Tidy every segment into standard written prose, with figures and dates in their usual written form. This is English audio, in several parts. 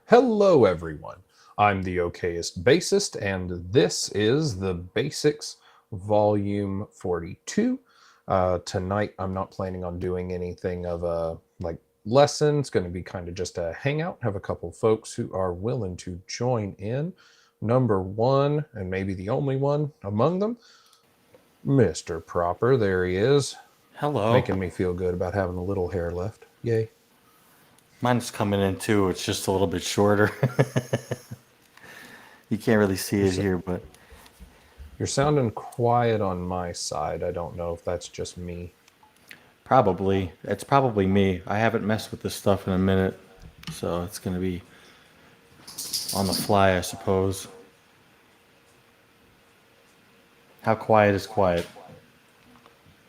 Hello, everyone. I'm the okayest bassist, and this is the BASSics Volume 42. Tonight, I'm not planning on doing anything of a lesson. It's going to be kind of just a hangout. Have a couple folks who are willing to join in. Number one, and maybe the only one among them, Mr. Proper. There he is. Hello. Making me feel good about having a little hair left. Yay. Mine's coming in too. It's just a little bit shorter. You can't really see it here, but You're sounding quiet on my side. I don't know if that's just me. probably. It's probably me. I haven't messed with this stuff in a minute, so it's going to be on the fly, I suppose. How quiet is quiet?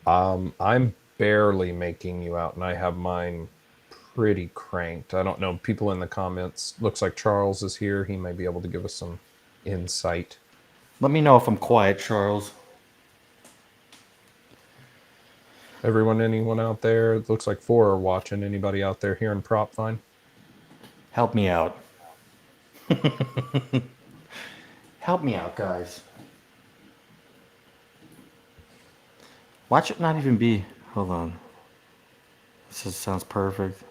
I'm barely making you out, and I have mine pretty cranked. I don't know. People in the comments, looks like Charles is here. He may be able to give us some insight. Let me know if I'm quiet, Charles. Anyone out there? It looks like 4 are watching. Anybody out there hearing Prop fine? Help me out. Help me out, guys. Watch it not even be. Hold on. This sounds perfect.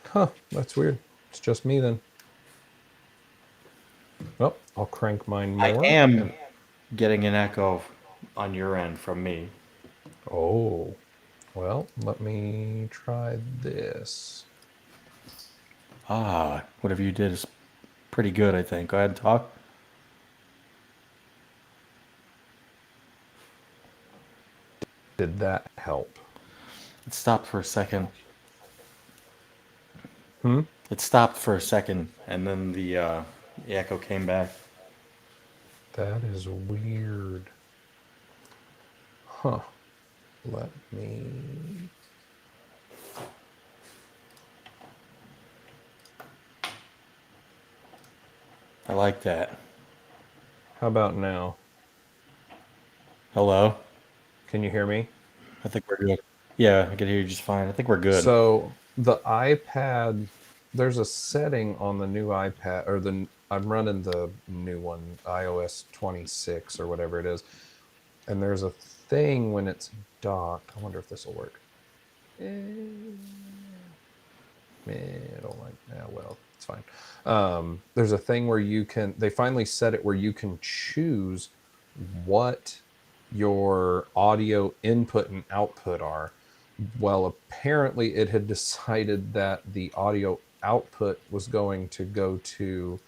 Huh, that's weird. It's just me then. Well, I'll crank mine more. I am getting an echo on your end from me. Oh, well, let me try this. Whatever you did is pretty good, I think. Go ahead and talk. Did that help? It stopped for a second. Hmm? It stopped for a second, and then the echo came back. That is weird. Huh. Let me... I like that. How about now? Hello? Can you hear me? I think we're good. Yeah, I can hear you just fine. I think we're good. So the iPad, there's a setting on the new iPad, or I'm running the new one, iOS 26 or whatever it is, and there's a thing when it's docked. I wonder if this will work. I don't like. Yeah, well, it's fine. There's a thing where they finally set it where you can choose what your audio input and output are. Well, apparently it had decided that the audio output was going to go to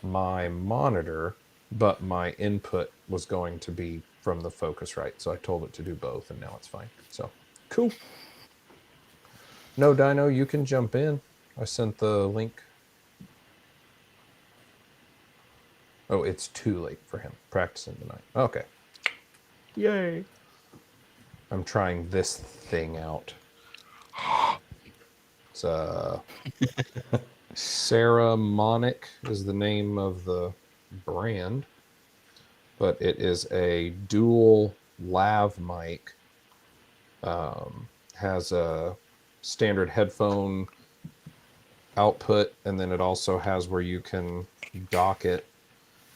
my monitor, but my input was going to be from the Focusrite. So I told it to do both, and now it's fine. So, cool. No, Dino, you can jump in. I sent the link. Oh, it's too late for him. Practicing tonight. Okay. Yay. I'm trying this thing out. It's Ceramonic is the name of the brand, but it is a dual lav mic. Has a standard headphone output, and then it also has where you can dock it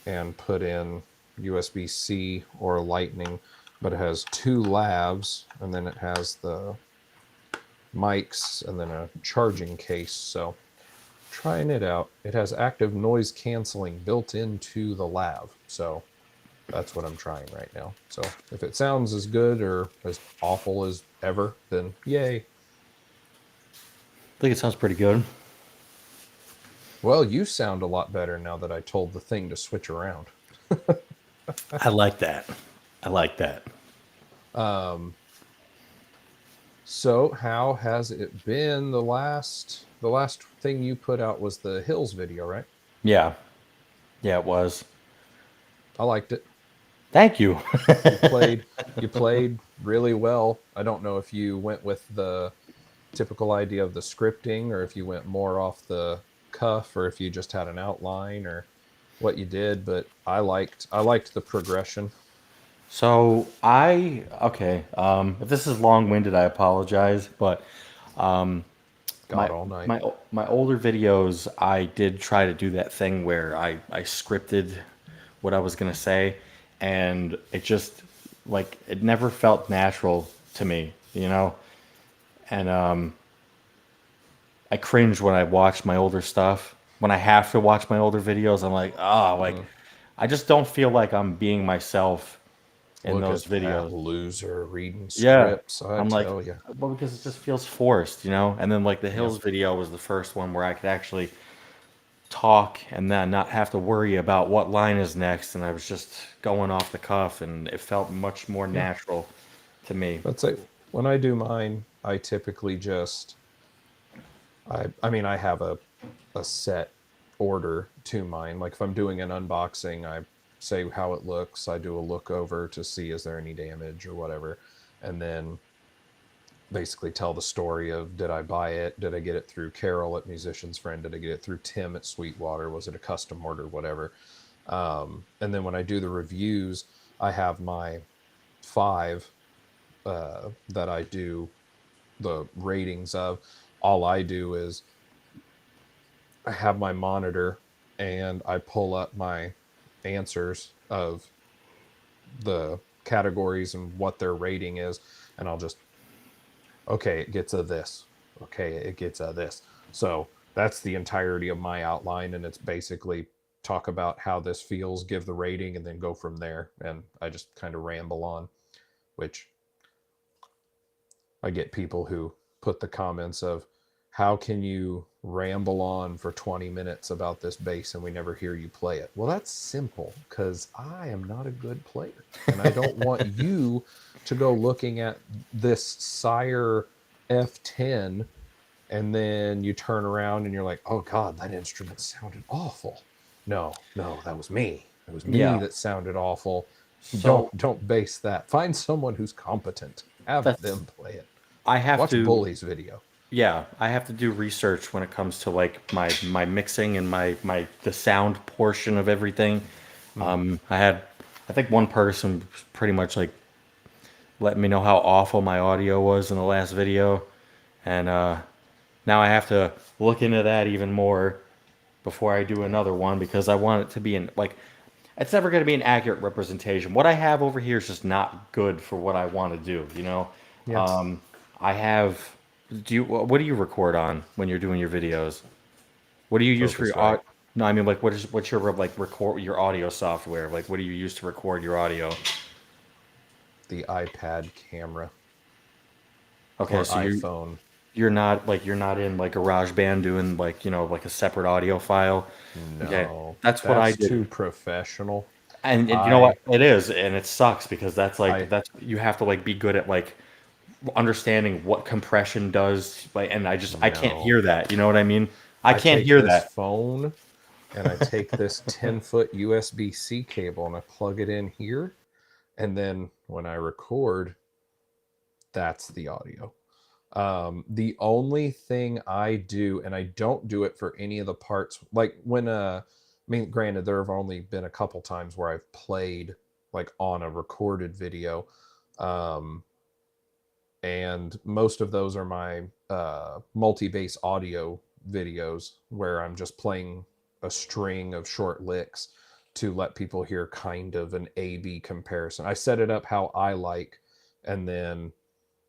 and put in USB-C or Lightning, but it has 2 lavs, and then it has the mics and then a charging case. So trying it out. It has active noise canceling built into the lav, so that's what I'm trying right now. So if it sounds as good or as awful as ever, then yay. I think it sounds pretty good. Well, you sound a lot better now that I told the thing to switch around. I like that. I like that. So how has it been? The last thing you put out was the Hills video, right? Yeah. Yeah, it was. I liked it. Thank you. You played really well. I don't know if you went with the typical idea of the scripting, or if you went more off the cuff, or if you just had an outline, or what you did, but I liked the progression. So okay. If this is long-winded, I apologize, but God my all night. my older videos, I did try to do that thing where I scripted what I was gonna say, and it just like it never felt natural to me, you know. And I cringe when I watch my older stuff. When I have to watch my older videos, I'm like, ah, like Mm. I just don't feel like I'm being myself in Look those at that videos. loser reading Yeah. scripts. I I'm like, tell you. well, because it just feels forced, you know? And then like the Yep. Hills video was the first one where I could actually talk and then not have to worry about what line is next. And I was just going off the cuff and it felt much more Yeah. natural to me. Let's say when I do mine, I typically just I mean I have a set order to mine. Like if I'm doing an unboxing, I say how it looks. I do a look over to see is there any damage or whatever, and then basically tell the story of did I buy it? Did I get it through Carol at Musician's Friend? Did I get it through Tim at Sweetwater? Was it a custom order? Whatever. And then when I do the reviews, I have my five that I do the ratings of. All I do is I have my monitor and I pull up my answers of the categories and what their rating is, and I'll just okay, it gets a this. Okay, it gets a this. So that's the entirety of my outline, and it's basically talk about how this feels, give the rating, and then go from there. And I just kind of ramble on, which I get people who put the comments of, how can you ramble on for 20 minutes about this bass and we never hear you play it? Well, that's simple because I am not a good player. And I don't want you to go looking at this Sire F10 and then you turn around and you're like, oh God, that instrument sounded awful. No, no, that was me. It was me Yeah. that sounded awful. So Don't base that. Find someone who's competent. Have that's, them play it. I have Watch to, Bully's video. yeah, I have to do research when it comes to like my mixing and my the sound portion of everything. Mm. I think one person pretty much like let me know how awful my audio was in the last video, and now I have to look into that even more before I do another one because I want it to be in like it's never going to be an accurate representation. What I have over here is just not good for what I want to do. You know, Yeah. I have. Do you what do you record on when you're doing your videos? What do you use for your Focusrite. audio? No, I mean like what's your like record your audio software? Like what do you use to record your audio? The iPad camera Okay, or so you iPhone. you're not in like GarageBand doing like like a separate audio file. Okay, No, that's what I that's did. too professional. And you know what? I It is, and it sucks because I that's you have to like be good at like understanding what compression does. Like, and I can't no. hear that. You know what I mean? I I can't take hear this that. phone and I take this 10-foot USB-C cable and I plug it in here, and then when I record, that's the audio. The only thing I do, and I don't do it for any of the parts, like when I mean, granted, there have only been a couple times where I've played like on a recorded video. Um, and most of those are my multi-bass audio videos where I'm just playing a string of short licks to let people hear kind of an A-B comparison. I set it up how I like and then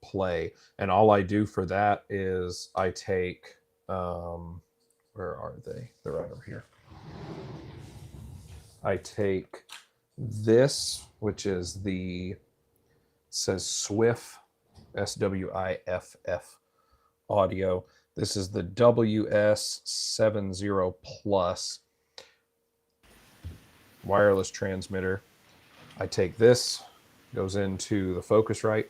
play. And all I do for that is I take where are they? They're right over here. I take this, which is the says Swift SWIFF audio. This is the WS70 Plus wireless transmitter. I take this, goes into the Focusrite.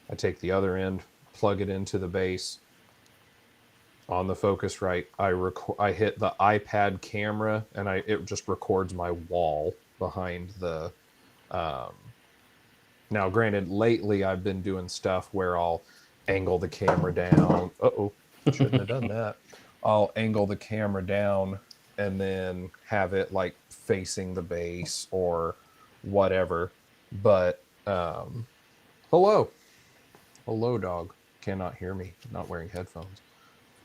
I take the other end, plug it into the bass. On the Focusrite, I hit the iPad camera, and it just records my wall behind the. Um, Now, granted, lately I've been doing stuff where I'll angle the camera down. Uh oh, shouldn't have done that. I'll angle the camera down and then have it like facing the bass or whatever. But hello dog, cannot hear me, not wearing headphones,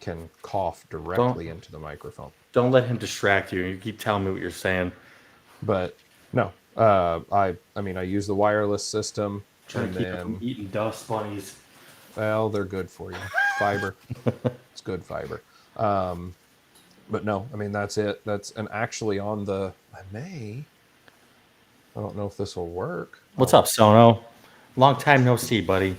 can cough Don't directly into the microphone. don't let him distract you. You keep telling me what you're saying. But no, I mean, I use the wireless system, Trying and to keep him from then, eating dust bunnies. well, they're good for you. Fiber, it's good fiber. But no, I mean, that's it. That's, and actually on the, I don't know if this will work. What's I'll up, Sono? Long time no see, buddy.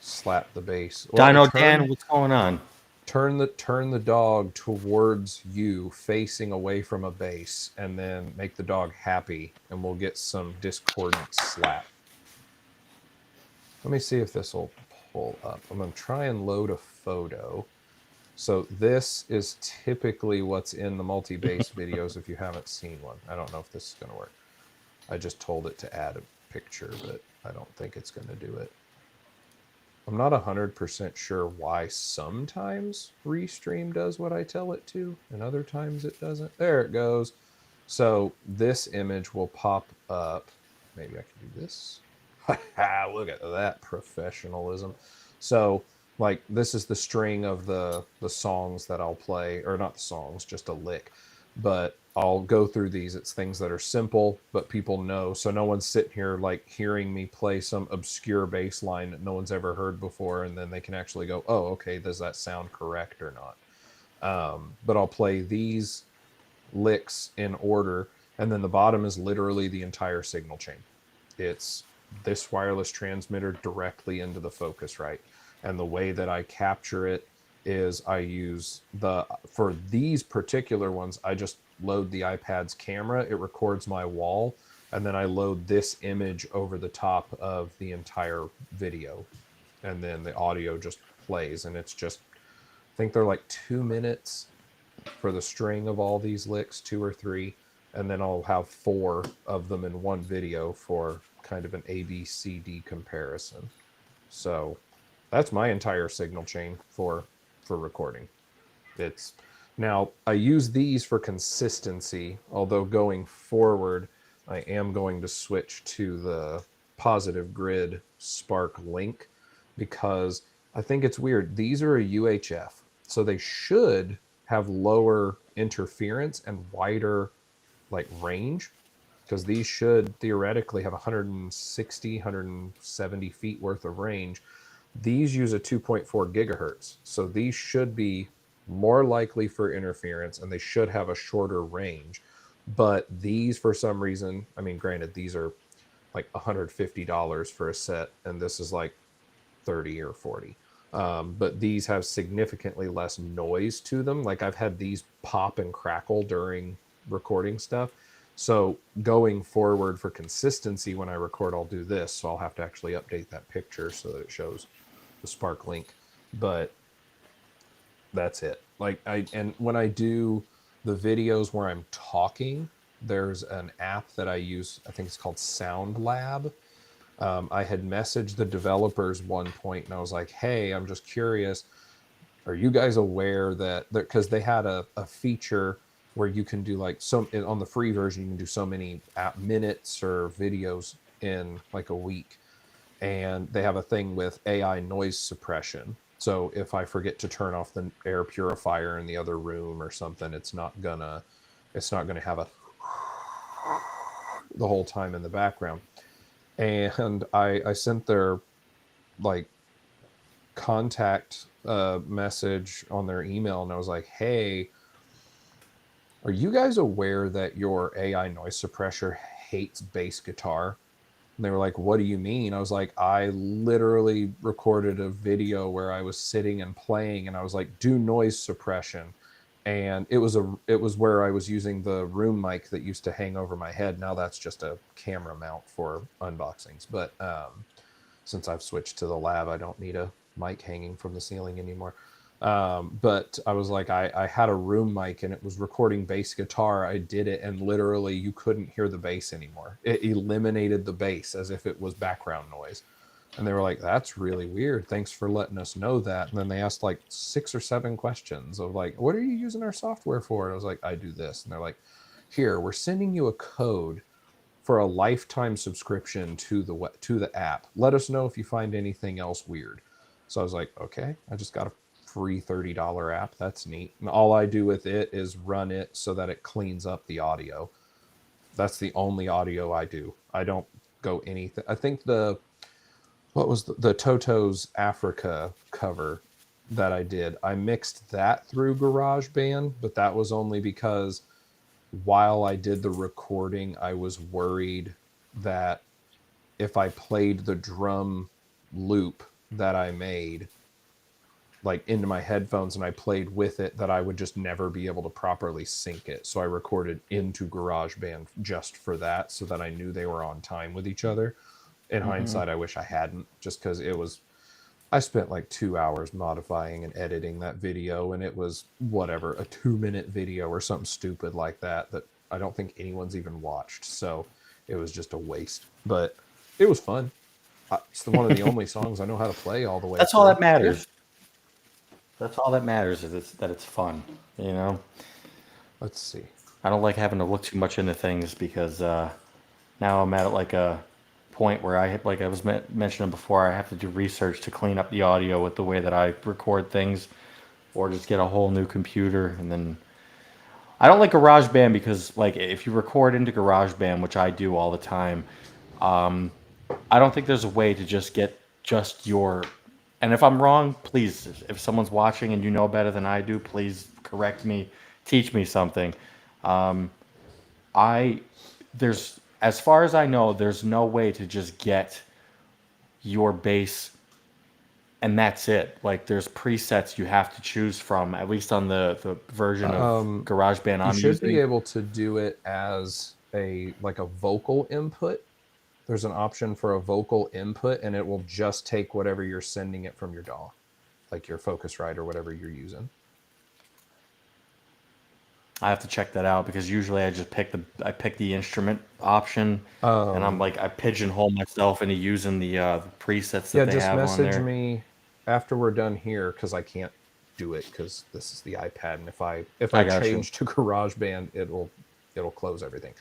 slap the base. Well, Dino Dan, what's going on? turn the dog towards you, facing away from a base, and then make the dog happy, and we'll get some discordant slap. Let me see if this will pull up. I'm going to try and load a photo. So this is typically what's in the multi-base videos if you haven't seen one. I don't know if this is going to work. I just told it to add a picture, but I don't think it's going to do it. I'm not 100% sure why sometimes Restream does what I tell it to, and other times it doesn't. There it goes. So this image will pop up. Maybe I can do this. Look at that professionalism. So, like, this is the string of the songs that I'll play, or not the songs, just a lick. But I'll go through these. It's things that are simple, but people know. So no one's sitting here like hearing me play some obscure bass line that no one's ever heard before, and then they can actually go, oh, okay, does that sound correct or not? But I'll play these licks in order, and then the bottom is literally the entire signal chain. It's this wireless transmitter directly into the Focusrite. And the way that I capture it is I use for these particular ones, I just load the iPad's camera, it records my wall, and then I load this image over the top of the entire video. And then the audio just plays, and it's just, I think they're like 2 minutes for the string of all these licks, 2 or 3, and then I'll have 4 of them in one video for kind of an ABCD comparison. So that's my entire signal chain for recording. It's now, I use these for consistency, although going forward I am going to switch to the Positive Grid Spark Link, because I think it's weird. These are a UHF, so they should have lower interference and wider like range, because these should theoretically have 160, 170 feet worth of range. These use a 2.4 gigahertz, so these should be more likely for interference, and they should have a shorter range. But these, for some reason, I mean, granted, these are like $150 for a set, and this is like 30 or 40. But these have significantly less noise to them. Like, I've had these pop and crackle during recording stuff. So going forward for consistency, when I record, I'll do this. So I'll have to actually update that picture so that it shows the Spark Link. But that's it. Like, and when I do the videos where I'm talking, there's an app that I use. I think it's called Sound Lab. I had messaged the developers one point, and I was like, hey, I'm just curious, are you guys aware that, because they had a feature where you can do like, so on the free version, you can do so many minutes or videos in like a week. And they have a thing with AI noise suppression. So if I forget to turn off the air purifier in the other room or something, it's not gonna have the whole time in the background. And I sent their like contact message on their email, and I was like, hey, are you guys aware that your AI noise suppressor hates bass guitar? And they were like, what do you mean? I was like, I literally recorded a video where I was sitting and playing, and I was like, do noise suppression. And it was where I was using the room mic that used to hang over my head. Now that's just a camera mount for unboxings. But since I've switched to the lab, I don't need a mic hanging from the ceiling anymore. But I was like, I had a room mic, and it was recording bass guitar. I did it, and literally you couldn't hear the bass anymore. It eliminated the bass as if it was background noise. And they were like, that's really weird. Thanks for letting us know that. And then they asked like 6 or 7 questions of like, what are you using our software for? And I was like, I do this. And they're like, here, we're sending you a code for a lifetime subscription to the app. Let us know if you find anything else weird. So I was like, okay, I just got a free $30 app. That's neat. And all I do with it is run it so that it cleans up the audio. That's the only audio I do. I don't go anything. I think what was the Toto's Africa cover that I did, I mixed that through GarageBand, but that was only because while I did the recording, I was worried that if I played the drum loop that I made like into my headphones and I played with it, that I would just never be able to properly sync it. So I recorded into GarageBand just for that, so that I knew they were on time with each other. In hindsight, I wish I hadn't, just because I spent like 2 hours modifying and editing that video, and it was whatever, a 2-minute video or something stupid like that I don't think anyone's even watched. So it was just a waste, but it was fun. It's one of the only songs I know how to play all the way That's all through. that matters. That's all that matters is that it's fun. You know, Let's see. I don't like having to look too much into things because now I'm at like a point where like I was mentioning before, I have to do research to clean up the audio with the way that I record things, or just get a whole new computer. And then I don't like GarageBand because like if you record into GarageBand, which I do all the time, I don't think there's a way to just get just your. And if I'm wrong, please, if someone's watching and you know better than I do, please correct me, teach me something. I there's as far as I know, there's no way to just get your bass and that's it. Like there's presets you have to choose from, at least on the version of GarageBand You I'm should be using. able to do it as a vocal input. There's an option for a vocal input, and it will just take whatever you're sending it from your DAW, like your Focusrite or whatever you're using. I have to check that out because usually I just pick the instrument option, and I'm like I pigeonhole myself into using the presets Yeah, that they just have on message there. me after we're done here, because I can't do it because this is the iPad, and if I I got you. change to GarageBand, it'll close everything.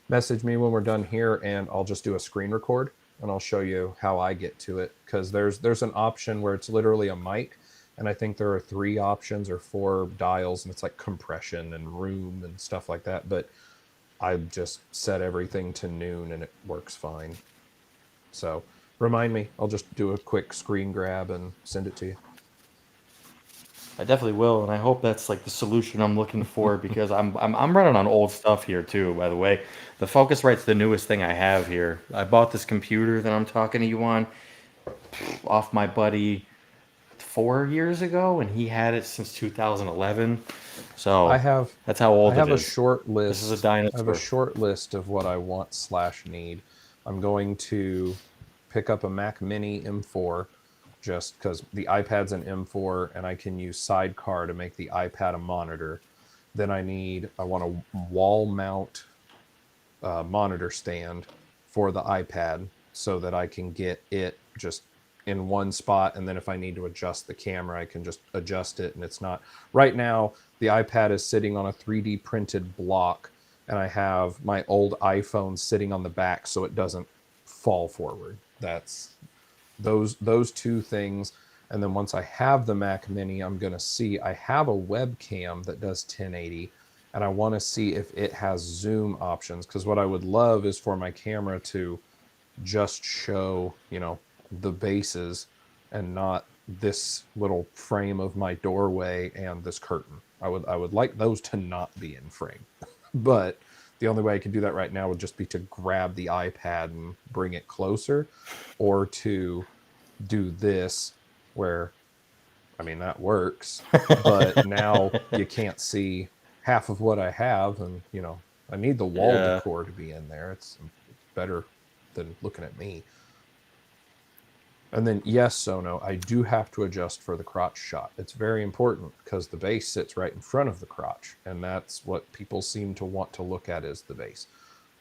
Message me when we're done here, and I'll just do a screen record, and I'll show you how I get to it, because there's an option where it's literally a mic, and I think there are 3 options or 4 dials, and it's like compression and room and stuff like that. But I just set everything to noon, and it works fine. So remind me. I'll just do a quick screen grab and send it to you. I definitely will, and I hope that's like the solution I'm looking for because I'm running on old stuff here too. By the way, the Focusrite's the newest thing I have here. I bought this computer that I'm talking to you on off my buddy 4 years ago, and he had it since 2011. I So have that's how I old it have a is. short This is a list. I have a dinosaur. short list of what I want / need. I'm going to pick up a Mac Mini M4, just because the iPad's an M4 and I can use Sidecar to make the iPad a monitor. Then I want a wall mount monitor stand for the iPad, so that I can get it just in one spot, and then if I need to adjust the camera, I can just adjust it. And it's not, right now the iPad is sitting on a 3D printed block, and I have my old iPhone sitting on the back so it doesn't fall forward. That's those 2 things. And then once I have the Mac Mini, I'm going to see, I have a webcam that does 1080, and I want to see if it has zoom options, because what I would love is for my camera to just show, the bases, and not this little frame of my doorway and this curtain. I would like those to not be in frame. But the only way I could do that right now would just be to grab the iPad and bring it closer, or to do this, where, I mean, that works, but now you can't see half of what I have, and I need the wall Yeah. decor to be in there. It's better than looking at me. And then, yes, Sono, I do have to adjust for the crotch shot. It's very important because the base sits right in front of the crotch, and that's what people seem to want to look at, is the base.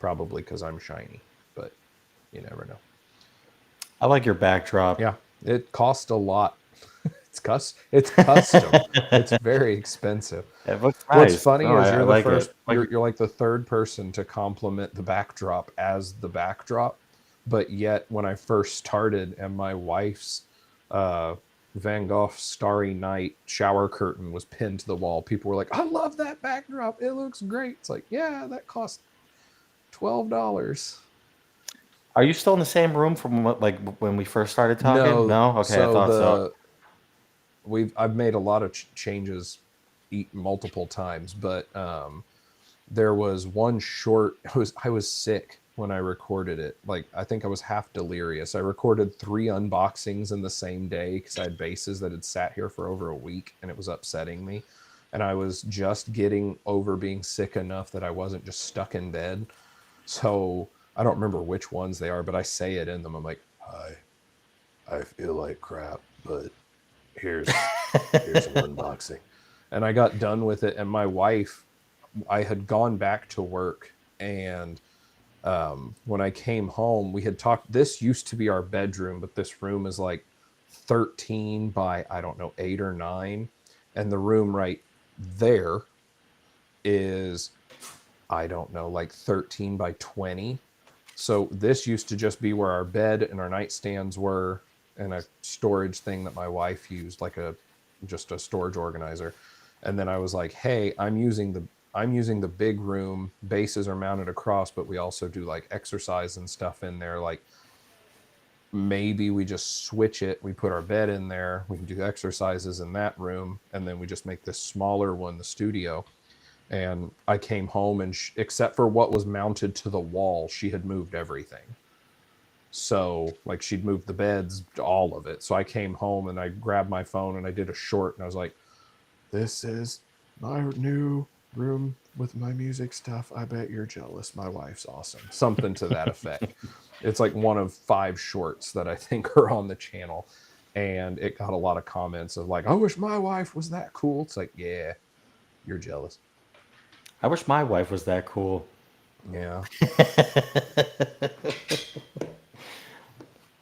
Probably because I'm shiny, but you never know. I like your backdrop. Yeah, it cost a lot. It's custom. It's very expensive. It looks What's nice. funny No, is I you're the like first it. Like, you're like the third person to compliment the backdrop as the backdrop. But yet when I first started and my wife's uh Van Gogh Starry Night shower curtain was pinned to the wall, people were like, "I love that backdrop. It looks great." It's like, "Yeah, that cost $12." are you still in the same room from like when we first started talking? No, No? Okay, I so thought so. I've made a lot of changes multiple times, but there was one short. I was sick when I recorded it. Like I think I was half delirious. I recorded 3 unboxings in the same day because I had bases that had sat here for over a week and it was upsetting me. And I was just getting over being sick enough that I wasn't just stuck in bed. So I don't remember which ones they are, but I say it in them. I'm like, "Hi, I feel like crap, but here's an unboxing." And I got done with it, and my wife, I had gone back to work, and when I came home, we had talked. This used to be our bedroom, but this room is like 13 by, I don't know, 8 or 9, and the room right there is, I don't know, like 13 by 20. So this used to just be where our bed and our nightstands were, and a storage thing that my wife used, like just a storage organizer. And then I was like, "Hey, I'm using the big room. Bases are mounted across, but we also do like exercise and stuff in there. Like maybe we just switch it. We put our bed in there. We can do exercises in that room, and then we just make this smaller one the studio." And I came home, and except for what was mounted to the wall, she had moved everything. So like she'd moved the beds, all of it. So I came home and I grabbed my phone and I did a short, and I was like, "This is my new room with my music stuff. I bet you're jealous. My wife's awesome." Something to that effect. It's like one of 5 shorts that I think are on the channel. And it got a lot of comments of like, "I wish my wife was that cool." It's like, yeah, you're jealous. I wish my wife was that cool. Yeah.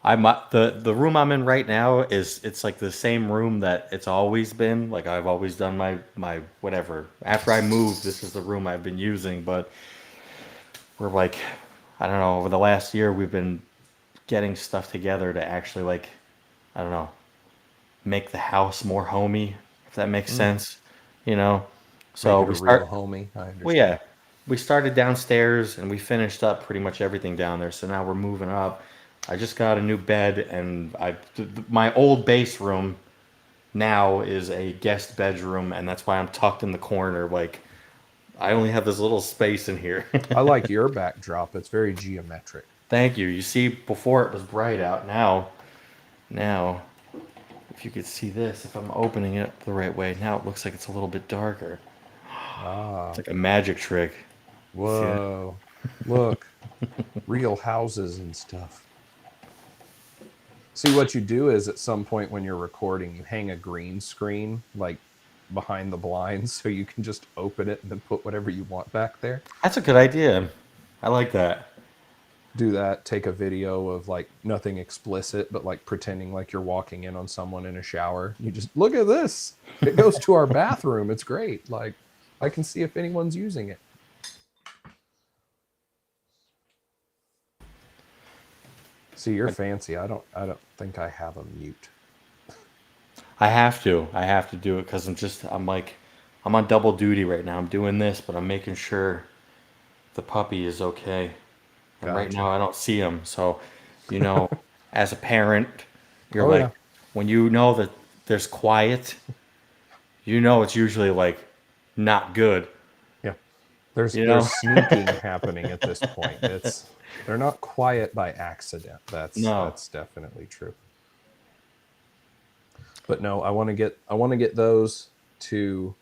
The room I'm in right now it's like the same room that it's always been. Like I've always done my whatever. After I moved, this is the room I've been using, but we're like, I don't know, over the last year we've been getting stuff together to actually like, I don't know, make the house more homey, if that makes Mm. sense, you know. Make So it a we real start homie. I well, understand. yeah. We started downstairs and we finished up pretty much everything down there. So now we're moving up. I just got a new bed and my old base room now is a guest bedroom, and that's why I'm tucked in the corner. Like I only have this little space in here. I like your backdrop. It's very geometric. Thank you. You see, before it was bright out. Now, if you could see this, if I'm opening it the right way, now it looks like it's a little bit darker. It's Ah, like a magic trick. See that? whoa. Look, real houses and stuff. See, what you do is at some point when you're recording, you hang a green screen like behind the blinds so you can just open it and then put whatever you want back there. That's a good idea. I like that. Do that, take a video of like nothing explicit, but like pretending like you're walking in on someone in a shower. You just look at this. It goes to our bathroom. It's great. Like I can see if anyone's using it. See, you're fancy. I don't think I have a mute. I have to. I have to do it because I'm like, I'm on double duty right now. I'm doing this, but I'm making sure the puppy is okay. And right now Gotcha. I don't see him. So, you know, as a parent, you're Oh like, yeah. when you know that there's quiet, you know it's usually like not good, Yeah. There's you there's know? sneaking happening at this point. They're not quiet by accident. That's No. that's definitely true. But no, I want to get those to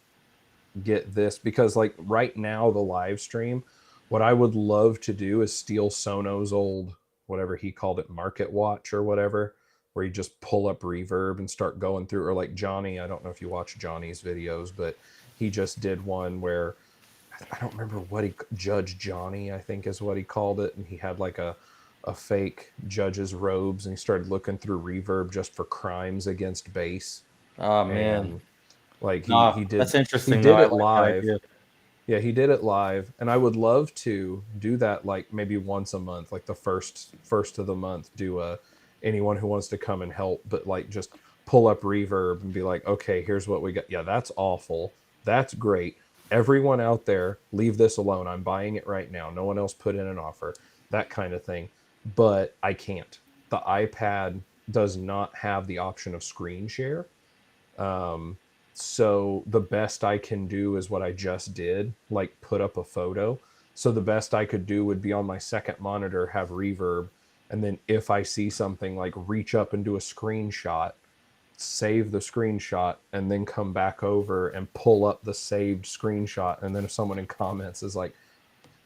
get this because like right now the live stream, what I would love to do is steal Sono's old, whatever he called it, market watch or whatever, where you just pull up reverb and start going through, or like Johnny, I don't know if you watch Johnny's videos, but he just did one where I don't remember what Judge Johnny, I think is what he called it, and he had like a a fake judge's robes, and he started looking through reverb just for crimes against bass. Oh man. And like No, he that's did he interesting though. did I it like that live. idea. Yeah, he did it live, and I would love to do that like maybe once a month, like the first of the month, do a anyone who wants to come and help, but like just pull up reverb and be like, okay, here's what we got. Yeah, that's awful. That's great. Everyone out there, leave this alone. I'm buying it right now. No one else put in an offer. That kind of thing. But I can't. The iPad does not have the option of screen share. Um, so the best I can do is what I just did, like put up a photo. So the best I could do would be on my second monitor, have reverb, and then if I see something, like reach up and do a screenshot, save the screenshot, and then come back over and pull up the saved screenshot. And then if someone in comments is like,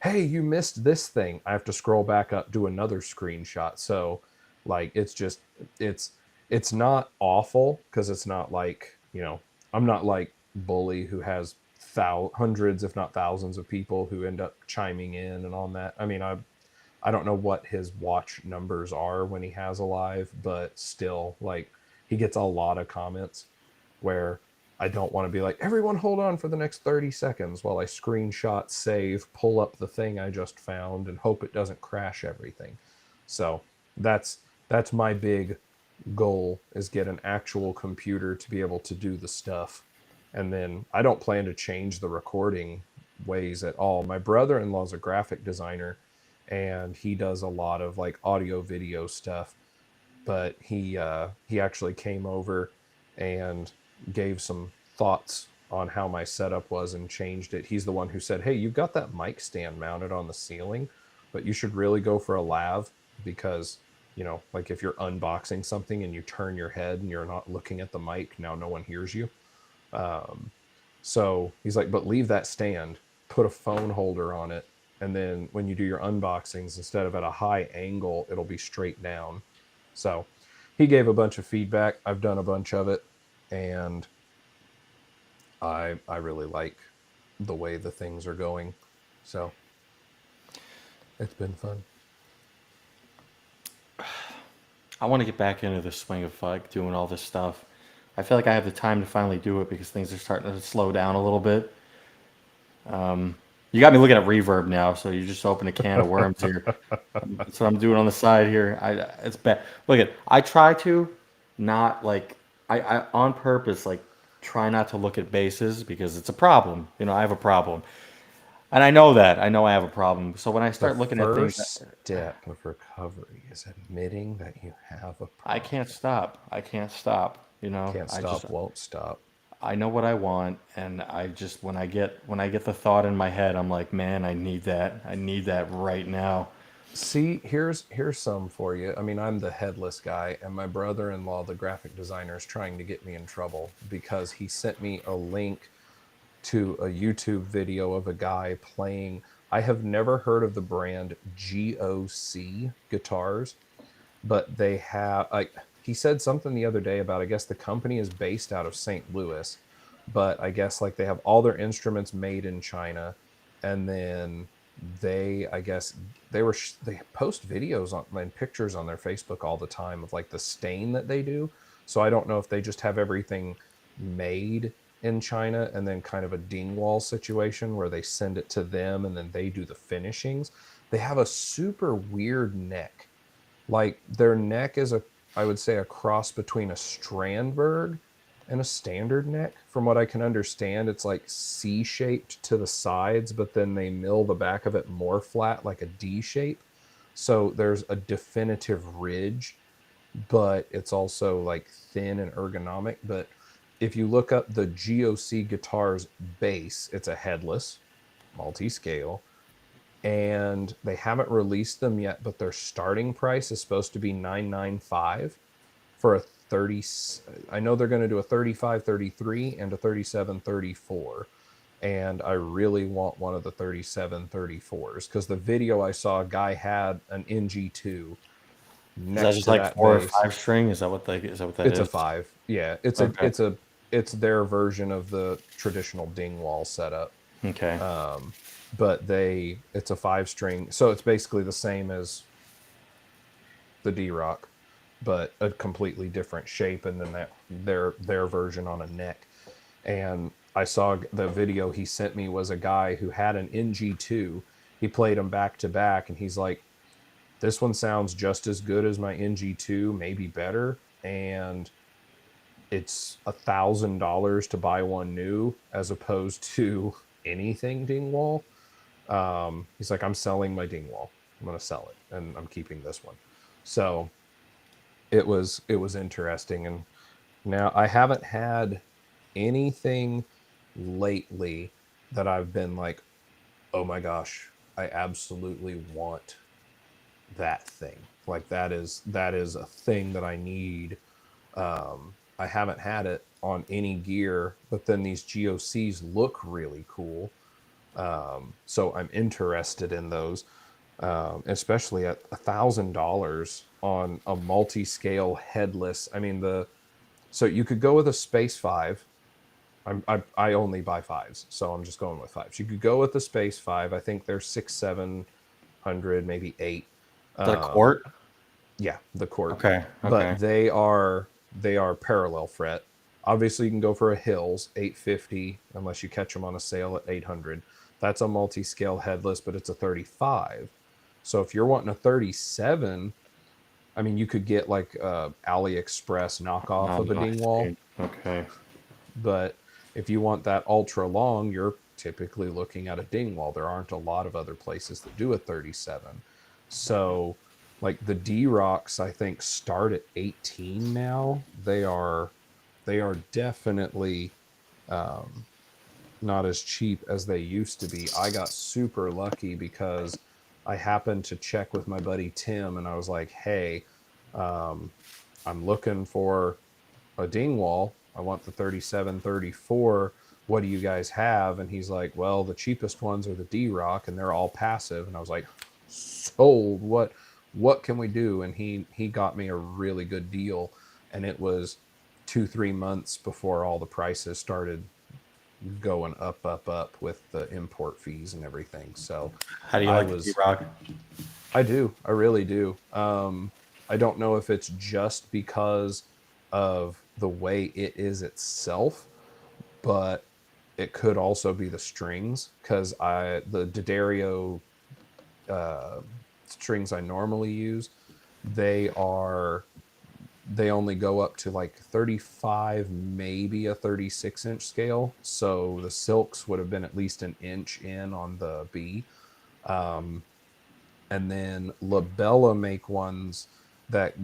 hey, you missed this thing, I have to scroll back up, do another screenshot. So like it's it's not awful, because it's not like, I'm not like Bully, who has hundreds if not thousands of people who end up chiming in and on that. I mean, I don't know what his watch numbers are when he has a live, but still, like, he gets a lot of comments where I don't want to be like, everyone hold on for the next 30 seconds while I screenshot, save, pull up the thing I just found, and hope it doesn't crash everything. So that's that's my big goal, is get an actual computer to be able to do the stuff. And then I don't plan to change the recording ways at all. My brother-in-law is a graphic designer, and he does a lot of like audio video stuff, but he actually came over and gave some thoughts on how my setup was and changed it. He's the one who said, hey, you've got that mic stand mounted on the ceiling, but you should really go for a lav, because like if you're unboxing something and you turn your head and you're not looking at the mic, now no one hears you. So he's like, but leave that stand, put a phone holder on it, and then when you do your unboxings, instead of at a high angle, it'll be straight down. So he gave a bunch of feedback. I've done a bunch of it, and I really like the way the things are going. So it's been fun. I want to get back into the swing of like doing all this stuff. I feel like I have the time to finally do it because things are starting to slow down a little bit. You got me looking at reverb now, so you just opened a can of worms here. That's what I'm doing on the side here. It's bad. Look at, I try to not like, I on purpose like try not to look at bases because it's a problem. I have a problem, and I know that. I know I have a problem. So when I The start looking at things, first step of recovery is admitting that you have a I problem. can't stop. I can't stop. Can't I just stop, won't stop. I know what I want, and I just when I get the thought in my head, I'm like, man, I need that. I need that right now. See, here's some for you. I mean, I'm the headless guy, and my brother-in-law, the graphic designer, is trying to get me in trouble because he sent me a link to a YouTube video of a guy playing. I have never heard of the brand GOC guitars, but they have, like, he said something the other day about, I guess the company is based out of St. Louis, but I guess like they have all their instruments made in China, and then I guess they post videos on and pictures on their Facebook all the time of like the stain that they do. So I don't know if they just have everything made in China and then kind of a dingwall situation where they send it to them and then they do the finishings. They have a super weird neck. Like their neck is I would say, a cross between a Strandberg and a standard neck. From what I can understand, it's like C-shaped to the sides, but then they mill the back of it more flat, like a D shape. So there's a definitive ridge, but it's also like thin and ergonomic. But if you look up the GOC guitars bass, it's a headless multi-scale, and they haven't released them yet, but their starting price is supposed to be 995 for a 30. I know they're going to do a 3533 and a 3734, and I really want one of the 3734s because the video I saw, a guy had an NG2 Is that next just to like that four or bass. five string? Is that what that It's a is? 5. Yeah, Okay. it's their version of the traditional dingwall setup. Okay. But it's a 5 string, so it's basically the same as the D-Rock, but a completely different shape, and then that their version on a neck. And I saw the video he sent me was a guy who had an NG2. He played them back to back, and he's like, this one sounds just as good as my NG2, maybe better. And it's $1,000 to buy one new as opposed to anything Dingwall. He's like, I'm selling my Dingwall. I'm going to sell it, and I'm keeping this one. So it was interesting. And now I haven't had anything lately that I've been like, oh my gosh, I absolutely want that thing. Like that is a thing that I need. I haven't had it on any gear, but then these GOCs look really cool. So I'm interested in those, especially at $1,000 on a multi-scale headless. I mean, so you could go with a Space 5. I only buy fives, so I'm just going with fives. You could go with the Space 5. I think they're 600, 700, maybe 8. The court. Yeah, the Court. Okay. But they are parallel fret. Obviously, you can go for a Hills 850 unless you catch them on a sale at 800. That's a multi-scale headless, but it's a 35. So if you're wanting a 37, I mean, you could get like a AliExpress knockoff of a Dingwall. Okay. But if you want that ultra long, you're typically looking at a Dingwall. There aren't a lot of other places that do a 37. So like the D-Rocks, I think start at 18 now. They are definitely not as cheap as they used to be. I got super lucky because I happened to check with my buddy Tim, and I was like, hey, I'm looking for a Dingwall. I want the 37, 34. What do you guys have? And he's like, well, the cheapest ones are the D-Rock, and they're all passive. And I was like, sold. What can we do? And he got me a really good deal, and it was 2-3 months before all the prices started going up with the import fees and everything. So How do you like the D-Rock? I do. I really do. I don't know if it's just because of the way it is itself, but it could also be the strings, because the D'Addario strings I normally use, they only go up to like 35, maybe a 36-inch scale. So the silks would have been at least an inch in on the B. And then Labella make ones that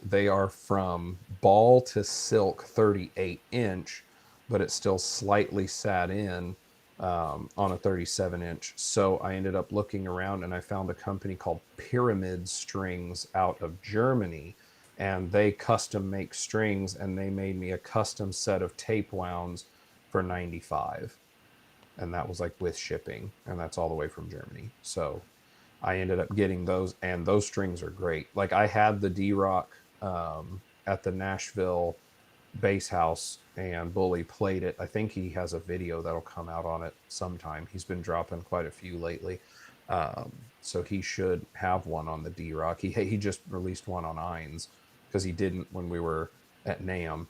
they are from ball to silk 38-inch, but it's still slightly sat in on a 37-inch. So I ended up looking around, and I found a company called Pyramid Strings out of Germany, and they custom make strings, and they made me a custom set of tape wounds for $95. And that was like with shipping, and that's all the way from Germany. So I ended up getting those, and those strings are great. Like I had the D-Rock at the Nashville bass house, and Bully played it. I think he has a video that'll come out on it sometime. He's been dropping quite a few lately. So he should have one on the D-Rock. He just released one on Ines, because he didn't when we were at NAMM.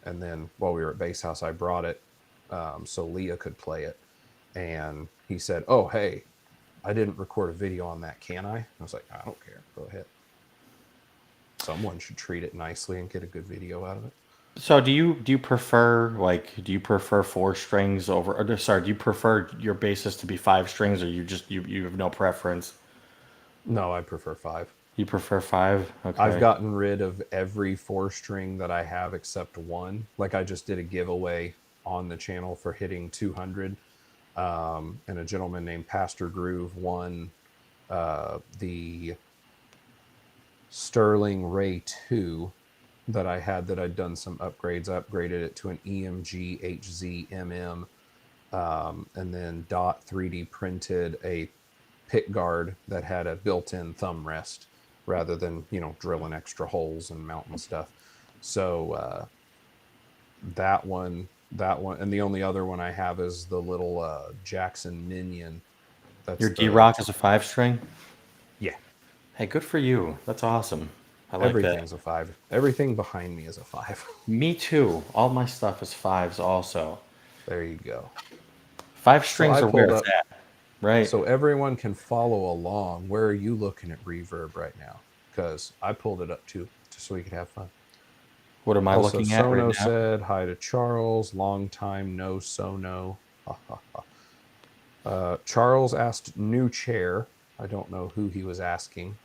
And then while we were at bass house, I brought it so Leah could play it. And he said, oh, hey, I didn't record a video on that, can I? I was like, I don't care. Go ahead. Someone should treat it nicely and get a good video out of it. So do you prefer four strings over? Or, sorry, do you prefer your basses to be five strings, or you have no preference? No, I prefer 5. You prefer 5? Okay. I've gotten rid of every 4-string that I have except one. Like I just did a giveaway on the channel for hitting 200. And a gentleman named Pastor Groove won the Sterling Ray 2 that I had, that I'd done some upgrades. I upgraded it to an EMG HZ and then Dot 3D printed a pick guard that had a built-in thumb rest rather than, drilling extra holes and mounting stuff. So that one, and the only other one I have is the little Jackson Minion. Your D-Rock is a 5-string? Yeah. Hey, good for you. That's awesome. I like that. Everything's a 5. Everything behind me is a 5. Me too. All my stuff is fives also. There you go. Five So strings I are where pulled it's up, at, right? so everyone can follow along. Where are you looking at reverb right now? Because I pulled it up too, just so we could have fun. What am I Also, looking at right Sono now? said hi to Charles. Long time no Sono. Charles asked new chair. I don't know who he was asking.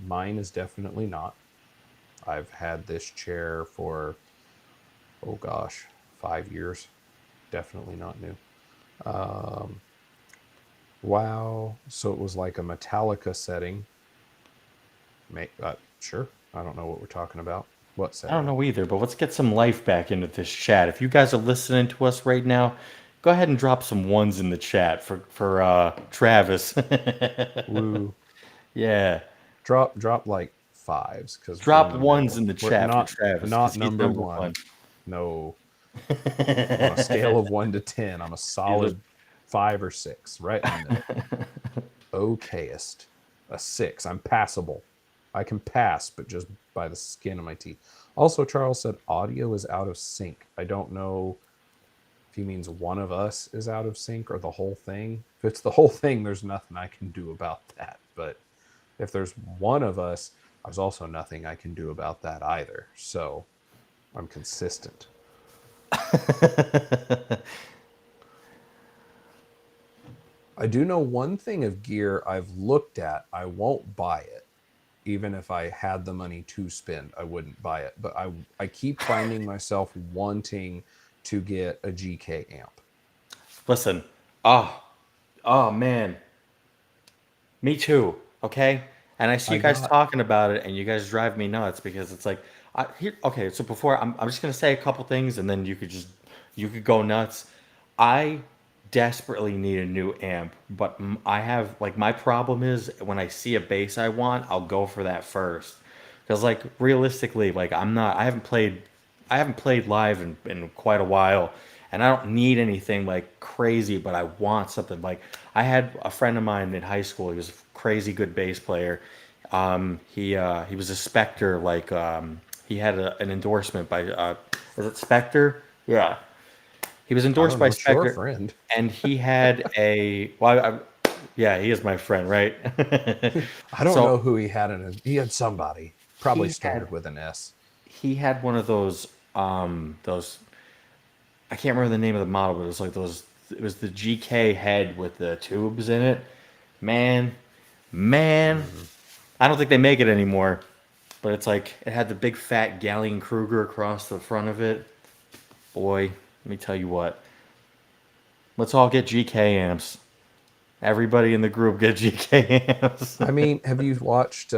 Mine is definitely not. I've had this chair for, oh gosh, 5 years. Definitely not new. Um, wow. So it was like a Metallica setting. Sure. I don't know what we're talking about. What I don't setting? know either, but let's get some life back into this chat. If you guys are listening to us right now, go ahead and drop some ones in the chat for Travis. Woo. Yeah, Drop like fives because we're in drop the ones middle. in the We're chat for Travis because not he's number number one. one. No. On a scale of 1 to 10, I'm a He's a, solid 5 or 6, right in the middle. Okayest. A 6. I'm passable. I can pass, but just by the skin of my teeth. Also, Charles said audio is out of sync. I don't know if he means one of us is out of sync or the whole thing. If it's the whole thing, there's nothing I can do about that. But if there's one of us, there's also nothing I can do about that either. So I'm consistent. I do know one thing of gear I've looked at. I won't buy it. Even if I had the money to spend, I wouldn't buy it. But I keep finding myself wanting to get a GK amp. listen. Oh, oh man, me too. Okay, and I see I you guys got talking about it, and you guys drive me nuts because it's like, okay. So before I'm just gonna say a couple things, and then you could go nuts. I desperately need a new amp, but I have like my problem is when I see a bass I want, I'll go for that first. Because like realistically, like I haven't played live in quite a while, and I don't need anything like crazy, but I want something like I had a friend of mine in high school. He was a crazy good bass player. He was a Spectre, like he had an endorsement by is it Spectre? Yeah, he was I endorsed don't by know. It's your Spectre, friend. and he had a yeah, he is my friend, right? I don't So know who he had in his. He had somebody. Probably he had started with an S. he had one of those I can't remember the name of the model, but it was like those. It was the GK head with the tubes in it. Man, man, Mm, I don't think they make it anymore. But it's like it had the big fat Galleon Kruger across the front of it. Boy, let me tell you what. Let's all get GK amps. Everybody in the group get GK amps. I mean, have you watched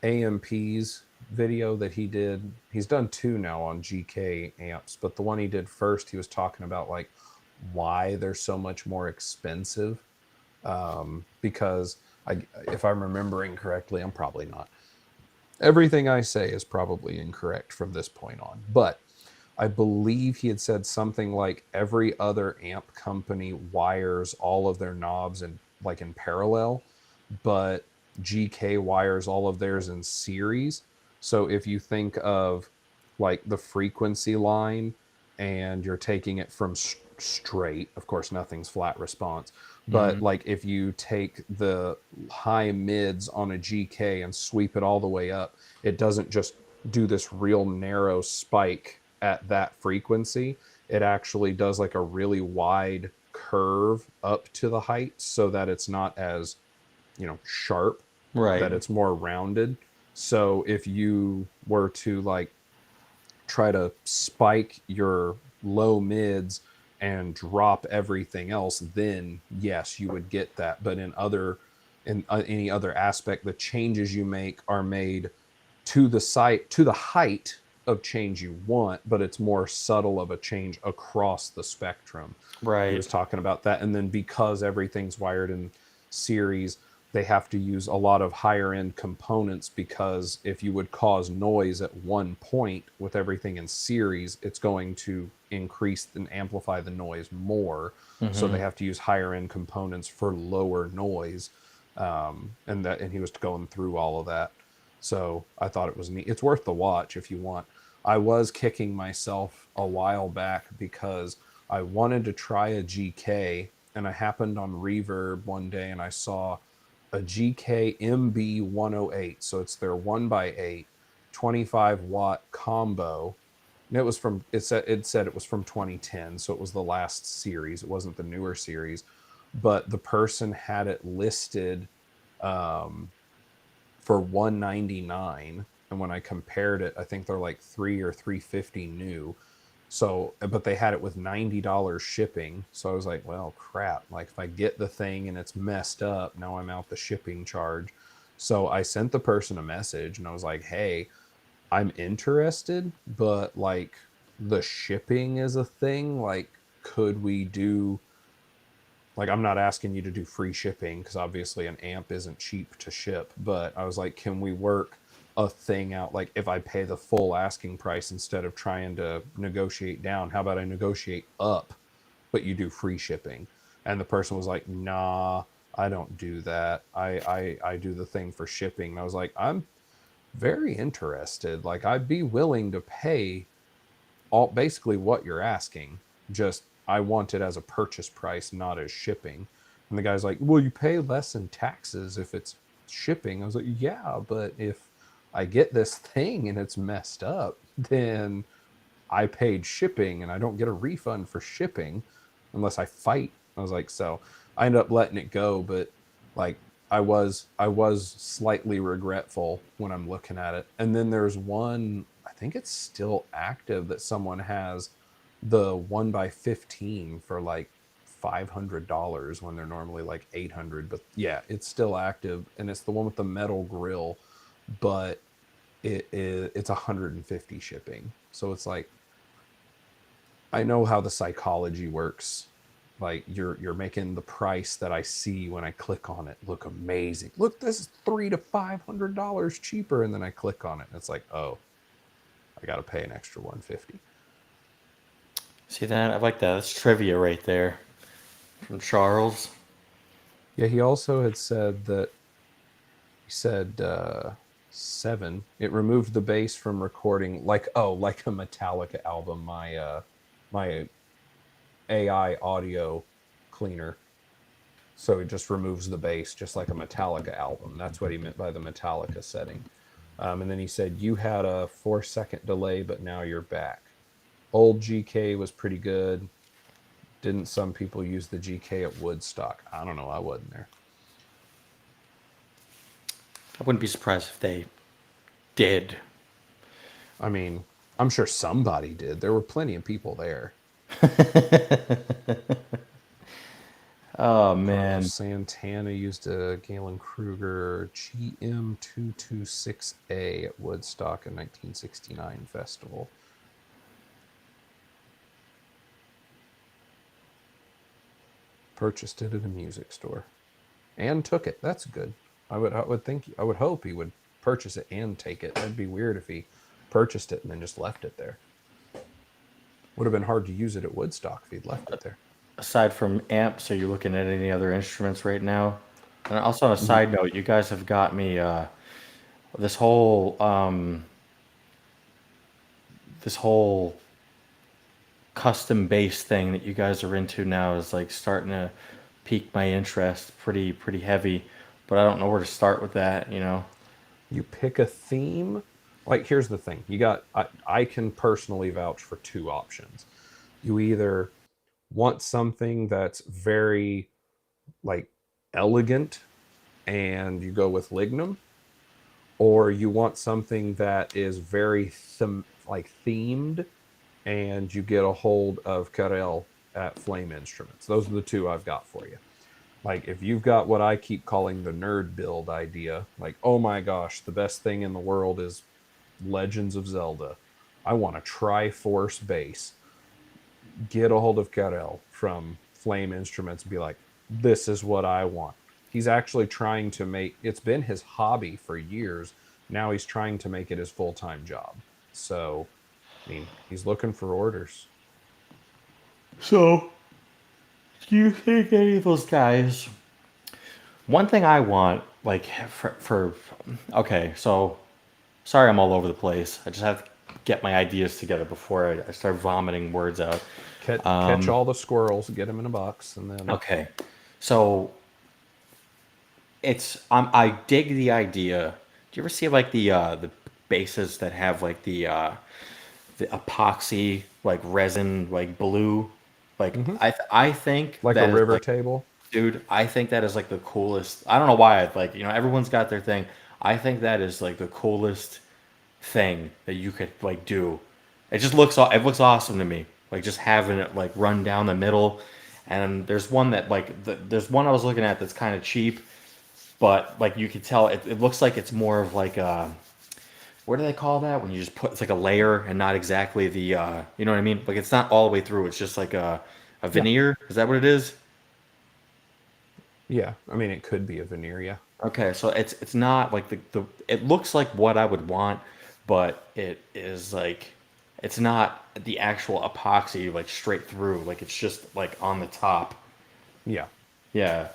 AMP's video that he did? He's done two now on GK amps, but the one he did first, he was talking about like why they're so much more expensive. Because if I'm remembering correctly, I'm probably not. Everything I say is probably incorrect from this point on, but I believe he had said something like every other amp company wires all of their knobs in parallel, but GK wires all of theirs in series. So if you think of like the frequency line and you're taking it from straight, of course nothing's flat response, but Hmm. like if you take the high mids on a GK and sweep it all the way up, it doesn't just do this real narrow spike at that frequency. It actually does like a really wide curve up to the height so that it's not as sharp, Right. that it's more rounded. So if you were to like try to spike your low mids and drop everything else, then yes, you would get that. But in any other aspect, the changes you make are made to the height of change you want, but it's more subtle of a change across the spectrum. He Right. was talking about that. And then because everything's wired in series, they have to use a lot of higher end components, because if you would cause noise at one point with everything in series, it's going to increase and amplify the noise more. So Hmm. they have to use higher end components for lower noise. And he was going through all of that. So I thought it was neat. It's worth the watch if you want. I was kicking myself a while back because I wanted to try a GK, and I happened on Reverb one day and I saw a GK MB108. So it's their 1x8 25-watt combo. And it was from it said it was from 2010, so it was the last series. It wasn't the newer series, but the person had it listed um, for 199, and when I compared it, I think they're like 3 or 350 new. So, but they had it with $90 shipping. So I was like, well, crap. Like if I get the thing and it's messed up, now I'm out the shipping charge. So I sent the person a message and I was like, hey, I'm interested, but like the shipping is a thing. Like, could we do, like, I'm not asking you to do free shipping because obviously an amp isn't cheap to ship, but I was like, can we work a thing out? Like, if I pay the full asking price instead of trying to negotiate down, how about I negotiate up, but you do free shipping? And the person was like, nah, I don't do that. I do the thing for shipping. And I was like, I'm very interested. Like, I'd be willing to pay all basically what you're asking. Just I want it as a purchase price, not as shipping. And the guy's like, well, you pay less in taxes if it's shipping. I was like, yeah, but if I get this thing and it's messed up, then I paid shipping and I don't get a refund for shipping unless I fight. I was like, so I ended up letting it go, but like I was slightly regretful when I'm looking at it. And then there's one, I think it's still active, that someone has the 1x15 for like $500 when they're normally like 800. But yeah, it's still active, and it's the one with the metal grill, but it's 150 shipping. So it's like, I know how the psychology works. Like you're making the price that I see when I click on it look amazing. Look, this is $300 to $500 cheaper, and then I click on it, and it's like, oh, I got to pay an extra 150. See that? I like that. That's trivia right there from Charles. Yeah, he also had said that he said seven. It removed the bass from recording like a Metallica album. My AI audio cleaner. So it just removes the bass, just like a Metallica album. That's what he meant by the Metallica setting. And then he said, you had a 4-second delay, but now you're back. Old GK was pretty good. Didn't some people use the GK at Woodstock? I don't know. I wasn't there. I wouldn't be surprised if they did. I mean, I'm sure somebody did. There were plenty of people there. Oh Carlos man. Santana used a Galen Kruger GM226A at Woodstock in 1969 festival. Purchased it at a music store and took it. That's good. I would hope he would purchase it and take it. That'd be weird if he purchased it and then just left it there. Would have been hard to use it at Woodstock if he'd left it there. Aside from amps, are you looking at any other instruments right now? And also on a Mm-hmm. side note, you guys have got me this whole this whole custom bass thing that you guys are into now is like starting to pique my interest pretty heavy, but I don't know where to start with that, you know. You pick a theme. Like, here's the thing. I can personally vouch for two options. You either want something that's very like elegant and you go with lignum, or you want something that is very themed and you get a hold of Carell at Flame Instruments. Those are the two I've got for you. Like, if you've got what I keep calling the nerd build idea, like, oh my gosh, the best thing in the world is Legends of Zelda. I want a Triforce bass. Get a hold of Carell from Flame Instruments and be like, this is what I want. He's actually trying to make it's been his hobby for years. Now he's trying to make it his full-time job. So, I mean, he's looking for orders. So, do you think any of those guys? One thing I want, like, for okay, so Sorry, I'm all over the place. I just have to get my ideas together before I start vomiting words out. Catch all the squirrels, get them in a box, and then Okay, so I dig the idea. Do you ever see like the bases that have like the epoxy like resin like blue? Like Mhm. I think Like a that is river like, table. dude, I think that is like the coolest. I don't know why. Like, everyone's got their thing. I think that is like the coolest thing that you could like do. It looks awesome to me. Like just having it like run down the middle. And there's one that like there's one I was looking at that's kind of cheap, but like you could tell it looks like it's more of like what do they call that when you just put it's like a layer and not exactly the you know what I mean? Like it's not all the way through. It's just like a Yeah. veneer. Is that what it is? Yeah. I mean, it could be a veneer. Yeah. Okay, so it's not like the it looks like what I would want, but it is like it's not the actual epoxy like straight through. Like it's just like on the top. Yeah. Yeah.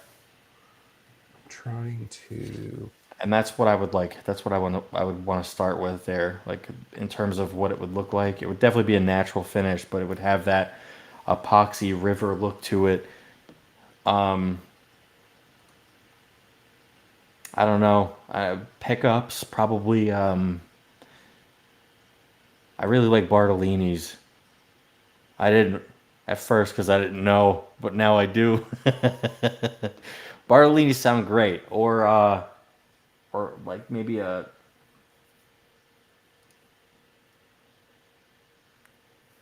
Trying to. And that's what I would like. That's what I would want to start with there. Like in terms of what it would look like. It would definitely be a natural finish, but it would have that epoxy river look to it. I don't know. Pickups probably I really like Bartolini's. I didn't at first because I didn't know, but now I do. Bartolini sound great, or like maybe a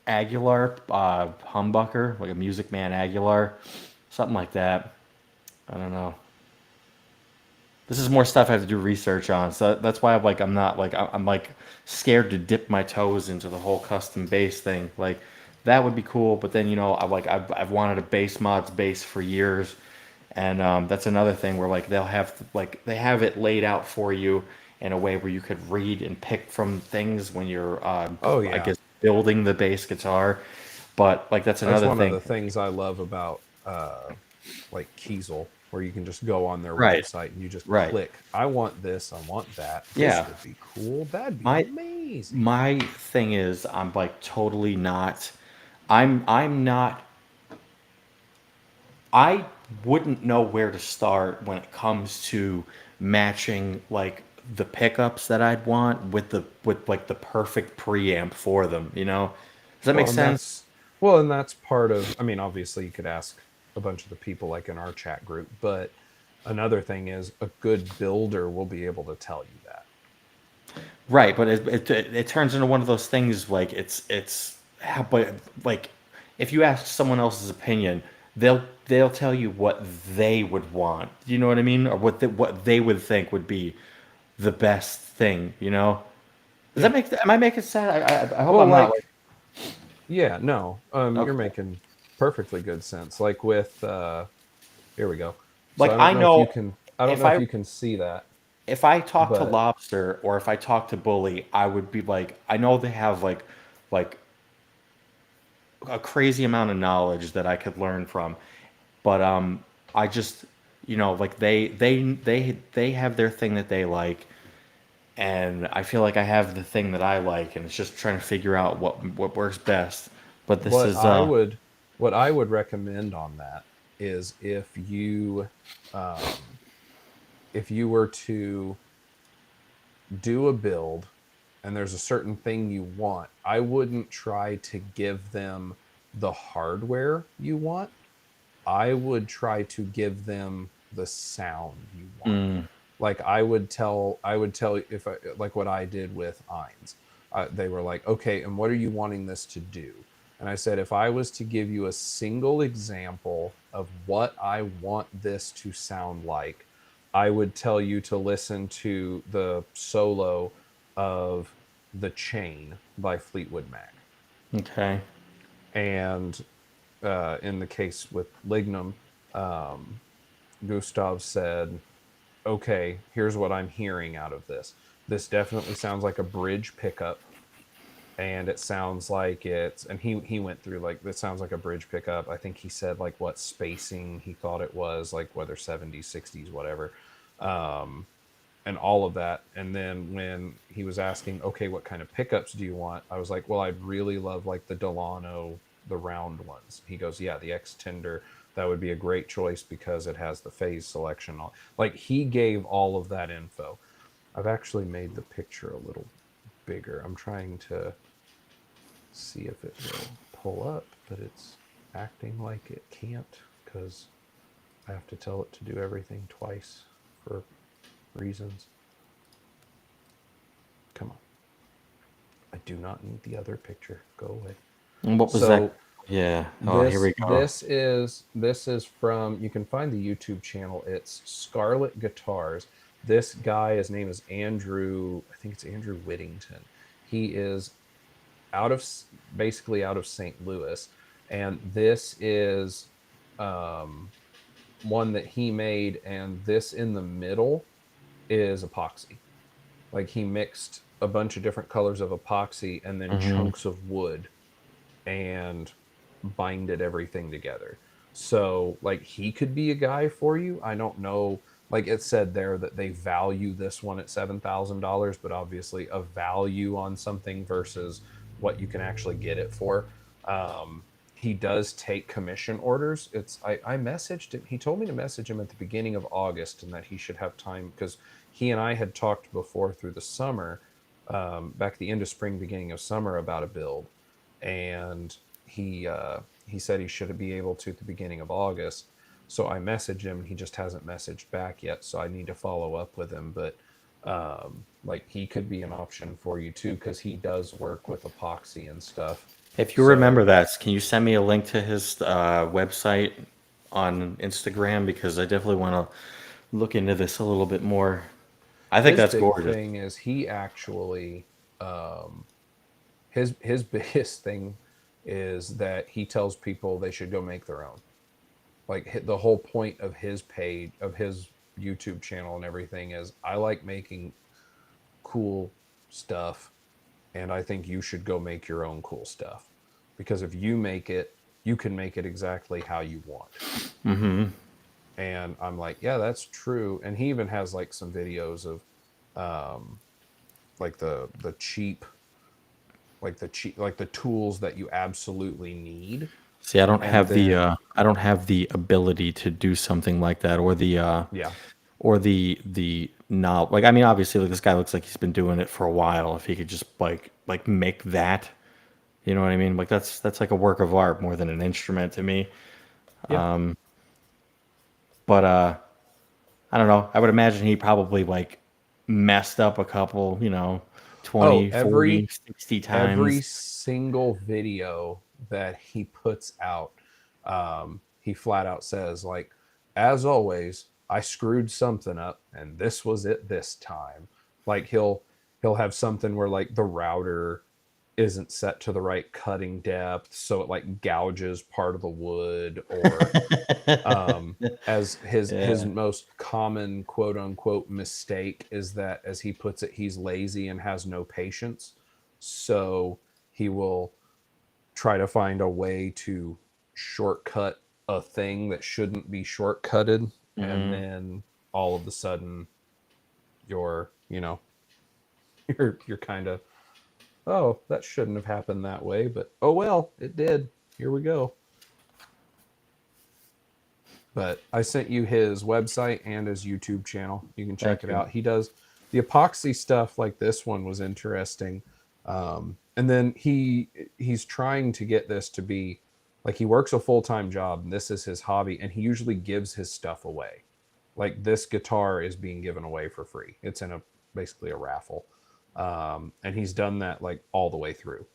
Aguilar humbucker, like a Music Man Aguilar, something like that. I don't know. This is more stuff I have to do research on, so that's why I'm not like I'm like scared to dip my toes into the whole custom bass thing. Like that would be cool, but then I've wanted a bass mods bass for years, and that's another thing where like they have it laid out for you in a way where you could read and pick from things when you're Oh I yeah. guess building the bass guitar, but like that's That's another one of thing. the things I love about like Kiesel, where you can just go on their Right, website and you just right, click. I want this. I want that. This yeah. would be cool. That'd be My amazing. my thing is I'm like totally not I'm not I wouldn't know where to start when it comes to matching like the pickups that I'd want with like the perfect preamp for them, you know? Does that make Well, and sense? that's part of. I mean, obviously, you could ask a bunch of the people like in our chat group, but another thing is a good builder will be able to tell you that. Right, but it turns into one of those things like but like if you ask someone else's opinion, they'll tell you what they would want. You know what I mean? Or what they would think would be the best thing, you know? Does Yeah. that make am I making sense? I hope Well, I'm not like like, yeah, no, you're okay. making perfectly good sense. Like with, here we go. So Like I don't know if you can, I don't if know if I you can see that, if I talk to but Lobster or if I talk to Bully, I would be like I know they have like a crazy amount of knowledge that I could learn from. But I just like they have their thing that they like, and I feel like I have the thing that I like, and it's just trying to figure out what works best. But this what is I would, what I would recommend on that is um, if you were to do a build and there's a certain thing you want, I wouldn't try to give them the hardware you want. I would try to give them the sound you want. mm, Like I would tell if I like what I did with Eins. They were like, okay, and what are you wanting this to do? And I said, if I was to give you a single example of what I want this to sound like, I would tell you to listen to the solo of The Chain by Fleetwood Mac. okay. And in the case with Lignum, um, Gustav said, okay, here's what I'm hearing out of this. This definitely sounds like a bridge pickup. And it sounds like it's, and he went through like, this sounds like a bridge pickup. I think he said like what spacing he thought it was, like whether 70s, 60s, whatever. Um, and all of that. And then when he was asking, okay, what kind of pickups do you want? I was like, well, I'd really love like the Delano, the round ones. He goes, yeah, the X Tender, that would be a great choice because it has the phase selection. Like he gave all of that info. I've actually made the picture a little bigger. I'm trying to see if it will pull up, but it's acting like it can't because I have to tell it to do everything twice for reasons. Come on. I do not need the other picture. Go away. And what was that? So Yeah. Oh, here this we go. this is from, you can find the YouTube channel. It's Scarlet Guitars. This guy, his name is Andrew, I think it's Andrew Whittington. He is out of basically out of St. Louis, and this is um, one that he made, and this in the middle is epoxy. Like he mixed a bunch of different colors of epoxy and then Hmm. chunks of wood and binded everything together. So like he could be a guy for you. I don't know. Like it said there that they value this one at $7,000, but obviously a value on something versus what you can actually get it for. He does take commission orders. I messaged him. He told me to message him at the beginning of August and that he should have time because he and I had talked before through the summer, back at the end of spring, beginning of summer, about a build, and he said he should be able to at the beginning of August. So I messaged him. He just hasn't messaged back yet. So I need to follow up with him. But like he could be an option for you too because he does work with epoxy and stuff. If you remember So that, can you send me a link to his website on Instagram? Because I definitely want to look into this a little bit more. I think his that's big gorgeous. thing is he actually his biggest thing is that he tells people they should go make their own. Like the whole point of his page, of his YouTube channel and everything is, I like making cool stuff, and I think you should go make your own cool stuff, because if you make it, you can make it exactly how you want. Hmm. And I'm like, yeah, that's true. And he even has like some videos of um like the cheap, like the tools that you absolutely need. See, And then I don't have the ability to do something like that, yeah. or the knob. Like, I mean, obviously, like this guy looks like he's been doing it for a while. If he could just like make that, you know what I mean? Like that's like a work of art more than an instrument to me. Yeah. But I don't know. I would imagine he probably like messed up a couple, you know, Oh, 20, 40, every 60 every times. single video that he puts out, he flat out says, like, as always, I screwed something up and this was it this time. Like he'll have something where like the router isn't set to the right cutting depth, so it like gouges part of the wood, or as his Yeah. most common quote unquote mistake is that, as he puts it, he's lazy and has no patience. So he will try to find a way to shortcut a thing that shouldn't be shortcutted, and Hmm. then all of a sudden you're, you know, you're kind of, oh, that shouldn't have happened that way, but oh well, it did. Here we go. But I sent you his website and his YouTube channel. You can check Thank it you. out. He does the epoxy stuff. Like this one was interesting. And then he's trying to get this to be like, he works a full-time job and this is his hobby, and he usually gives his stuff away. Like this guitar is being given away for free. It's in a basically a raffle. And he's done that like all the way through.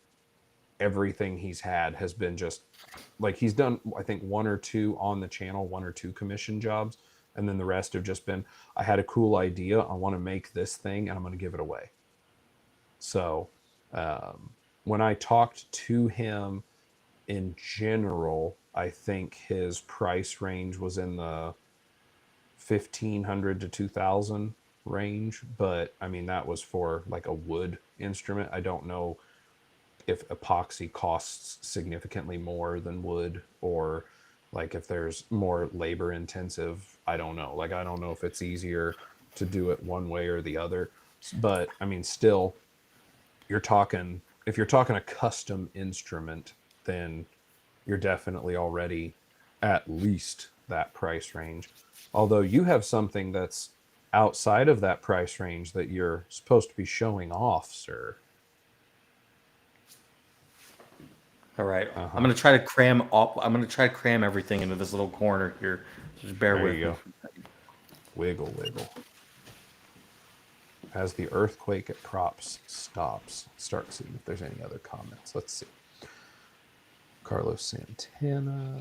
Everything he's had has been just like, he's done, I think, one or two on the channel, one or two commission jobs, and then the rest have just been, I had a cool idea, I want to make this thing and I'm going to give it away. So when I talked to him in general, I think his price range was in the 1,500 to 2,000 range, but I mean that was for like a wood instrument. I don't know if epoxy costs significantly more than wood, or like if there's more labor intensive. I don't know. Like I don't know if it's easier to do it one way or the other. But I mean, still, if you're talking a custom instrument, then you're definitely already at least that price range. Although you have something that's outside of that price range that you're supposed to be showing off, sir. All right. I'm gonna try to cram all. I'm gonna try to cram everything into this little corner here. Just bear There with you me. go. Wiggle, wiggle. As the earthquake at props stops, start seeing if there's any other comments. Let's see. Carlos Santana.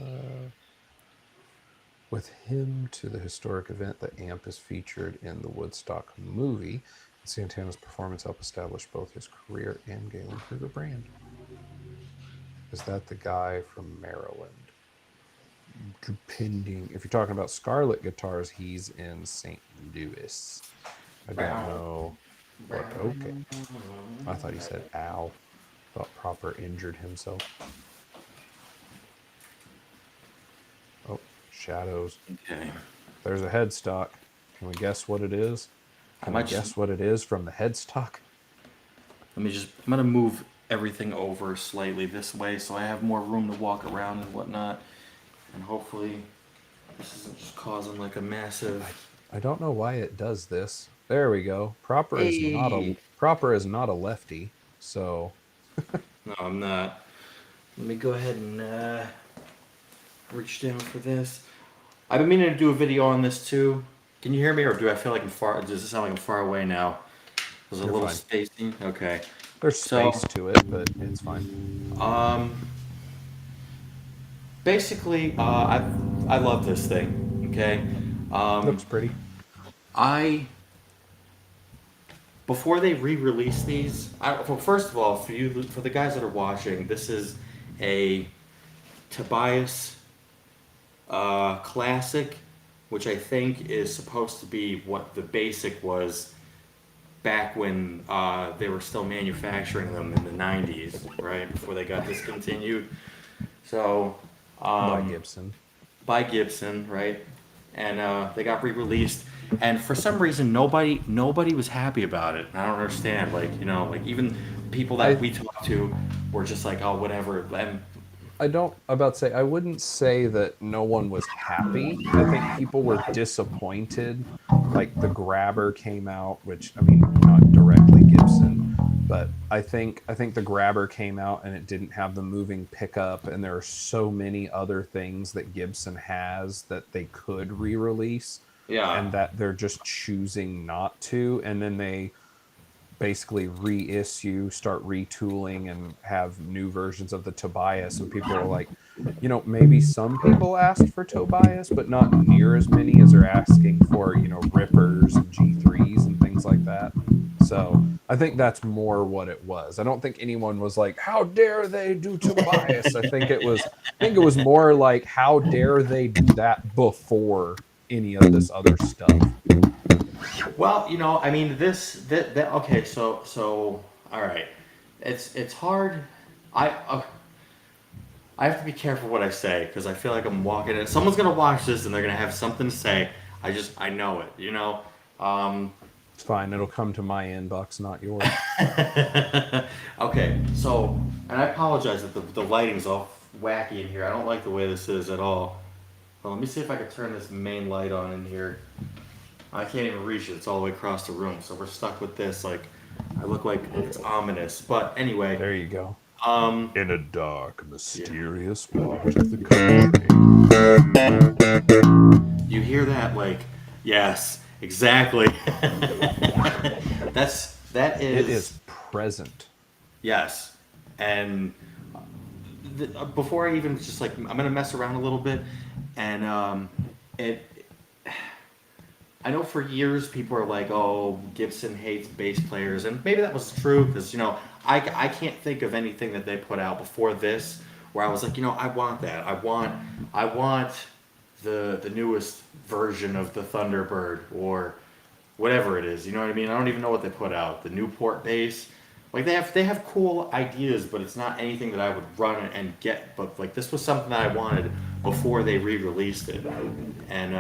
With him to the historic event, the amp is featured in the Woodstock movie. Santana's performance helped establish both his career and Galen Kruger brand. Is that the guy from Maryland? Depending, if you're talking about Scarlet guitars, he's in St. Louis. I don't know what. Okay, I thought he said ow. Thought Proper injured himself. Oh, shadows. Okay. There's a headstock. Can we guess what it is? Can we guess what it is from the headstock? I'm gonna move everything over slightly this way so I have more room to walk around and whatnot. And hopefully this isn't just causing like a massive... I don't know why it does this. There we go. Proper is not a lefty, so... No, I'm not. Let me go ahead and reach down for this. I've been meaning to do a video on this too. Can you hear me, or do I feel like I'm far? Does it sound like I'm far away now? There's a little fine. spacing. Okay. There's space to it, but it's fine. Basically, I love this thing. Okay. Looks pretty. Before they re-release these, well, first of all, for the guys that are watching, this is a Tobias Classic, which I think is supposed to be what the BASSic was back when they were still manufacturing them in the 90s, right? Before they got discontinued. So, By Gibson. By Gibson, right? And they got re-released. And for some reason, nobody was happy about it. I don't understand. Like, you know, like even people that we talked to were just like, oh, whatever. And I wouldn't say that no one was happy. I think people were disappointed. Like the Grabber came out, which, I mean, not directly Gibson, but I think the Grabber came out and it didn't have the moving pickup, and there are so many other things that Gibson has that they could re-release. yeah. And that they're just choosing not to, and then they basically reissue, start retooling, and have new versions of the Tobias. And people are like, you know, maybe some people asked for Tobias, but not near as many as are asking for, you know, Rippers and G3s and things like that. So I think that's more what it was. I don't think anyone was like, how dare they do Tobias? I think it was more like, how dare they do that before any of this other stuff. Well, you know, I mean, okay, so all right, it's hard. I have to be careful what I say because I feel like I'm walking in. Someone's gonna watch this and they're gonna have something to say. I know it, you know. It's fine. It'll come to my inbox, not yours. Okay, so, and I apologize that the lighting's all wacky in here. I don't like the way this is at all. Well, let me see if I can turn this main light on in here. I can't even reach it. It's all the way across the room. So we're stuck with this. Like, I look like it's ominous. But anyway. There you go. In a dark, mysterious part of the country. You hear that? Like, yes, exactly. That is. It is present. Yes. And before I even just like, I'm going to mess around a little bit. And I know for years people are like, oh, Gibson hates bass players. And maybe that was true because, you know, I can't think of anything that they put out before this where I was like, you know, I want that. I want the newest version of the Thunderbird or whatever it is. You know what I mean? I don't even know what they put out. The Newport bass. Like they have cool ideas, but it's not anything that I would run and get. But like this was something that I wanted before they re-released it, and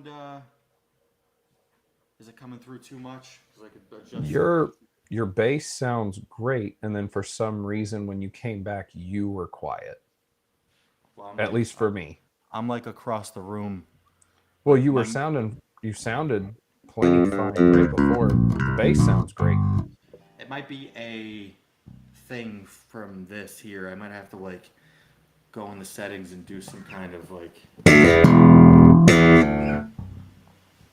sound? Is it coming through too much? Because I could adjust. Your bass sounds great, and then for some reason, when you came back, you were quiet. Well, At least for me. I'm like across the room. Well, Like you sounded plenty fine right before. The bass sounds great. It might be a thing from this here. I might have to like go in the settings and do some kind of like.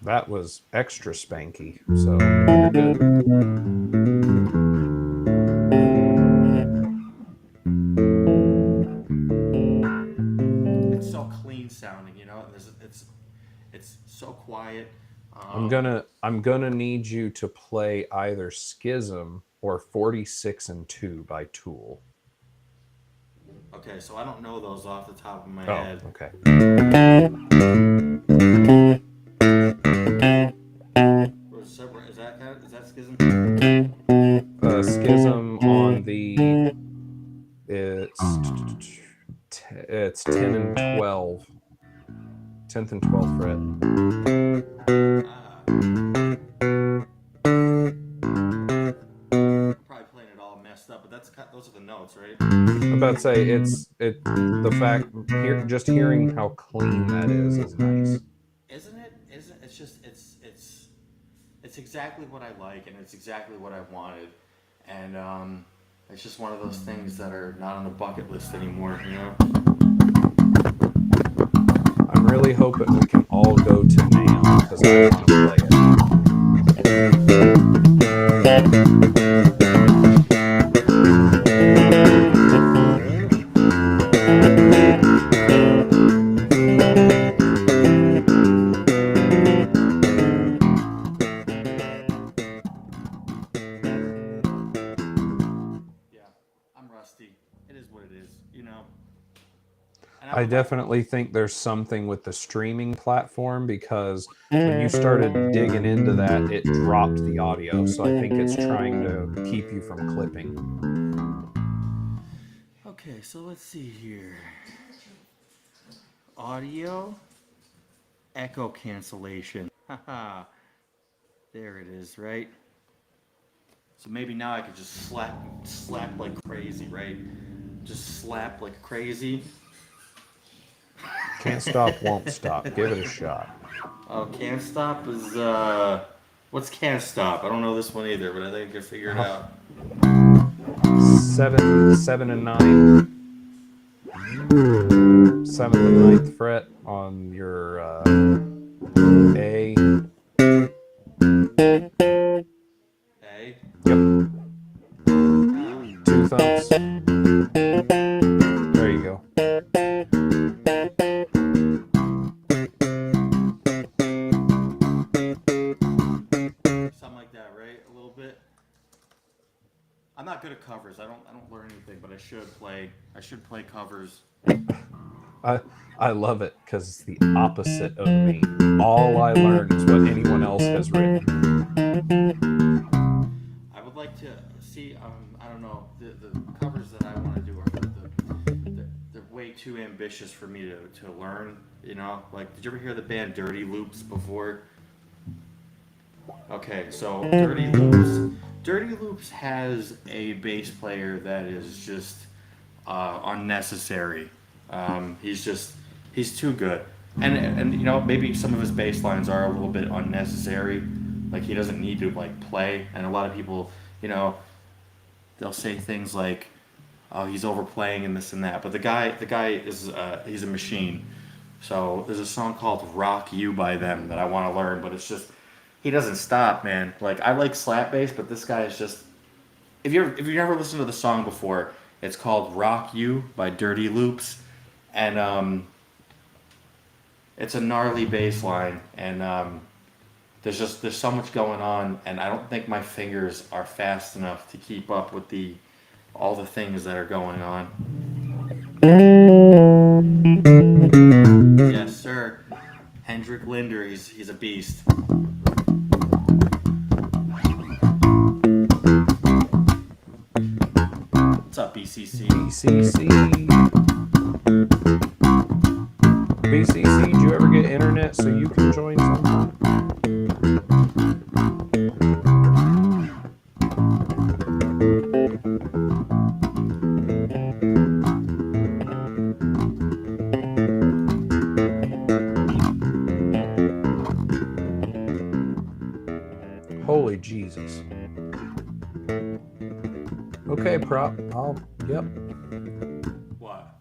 That was extra spanky, so you're good. It's so clean sounding, you know. It's so quiet. I'm gonna need you to play either Schism or 46 and 2 by Tool. Okay, so I don't know those off the top of my Oh, head. okay. Is that Schism? Schism on the it's 10 and 12. 10th and 12th fret. Probably playing it all messed up, but those are the notes, right? I'm about to say the fact here, just hearing how clean that is nice. Isn't it? It's just it's exactly what I like, and it's exactly what I wanted, and it's just one of those things that are not on the bucket list anymore, you know. I'm really hoping we can all go to NAMM because I want to play it. It is what it is, you know. I definitely think there's something with the streaming platform because when you started digging into that, it dropped the audio. So I think it's trying to keep you from clipping. Okay, so let's see here. Audio, echo cancellation. Haha. There it is, right? So maybe now I could just slap like crazy, right? Just slap like crazy. Can't stop, won't stop. Give it a shot. Oh, can't stop is what's can't stop? I don't know this one either, but I think I can figure it out. 7 and 9. 7th and 9th fret on your A. A. Yep. 2 thumps. There you go. Something like that, right? A little bit. I'm not good at covers. I don't learn anything, but I should play covers. I love it because it's the opposite of me. All I learn is what anyone else has written. I would like to see. I don't know. The covers that I want to do are they're way too ambitious for me to learn. You know, like did you ever hear the band Dirty Loops before? Okay, so Dirty Loops has a bass player that is just unnecessary. He's too good, and you know maybe some of his bass lines are a little bit unnecessary. Like he doesn't need to like play, and a lot of people, you know, they'll say things like, "Oh, he's overplaying and this and that." But the guy is he's a machine. So there's a song called "Rock You" by them that I want to learn, but it's just he doesn't stop, man. Like I like slap bass, but this guy is just. If you've never listened to the song before, it's called "Rock You" by Dirty Loops, and it's a gnarly bass line, and there's so much going on, and I don't think my fingers are fast enough to keep up with all the things that are going on. Yes, sir. Hendrik Linder, he's a beast. What's up, BCC? BCC, did you ever get internet so you can join Jesus. Okay, prop. Yep. What?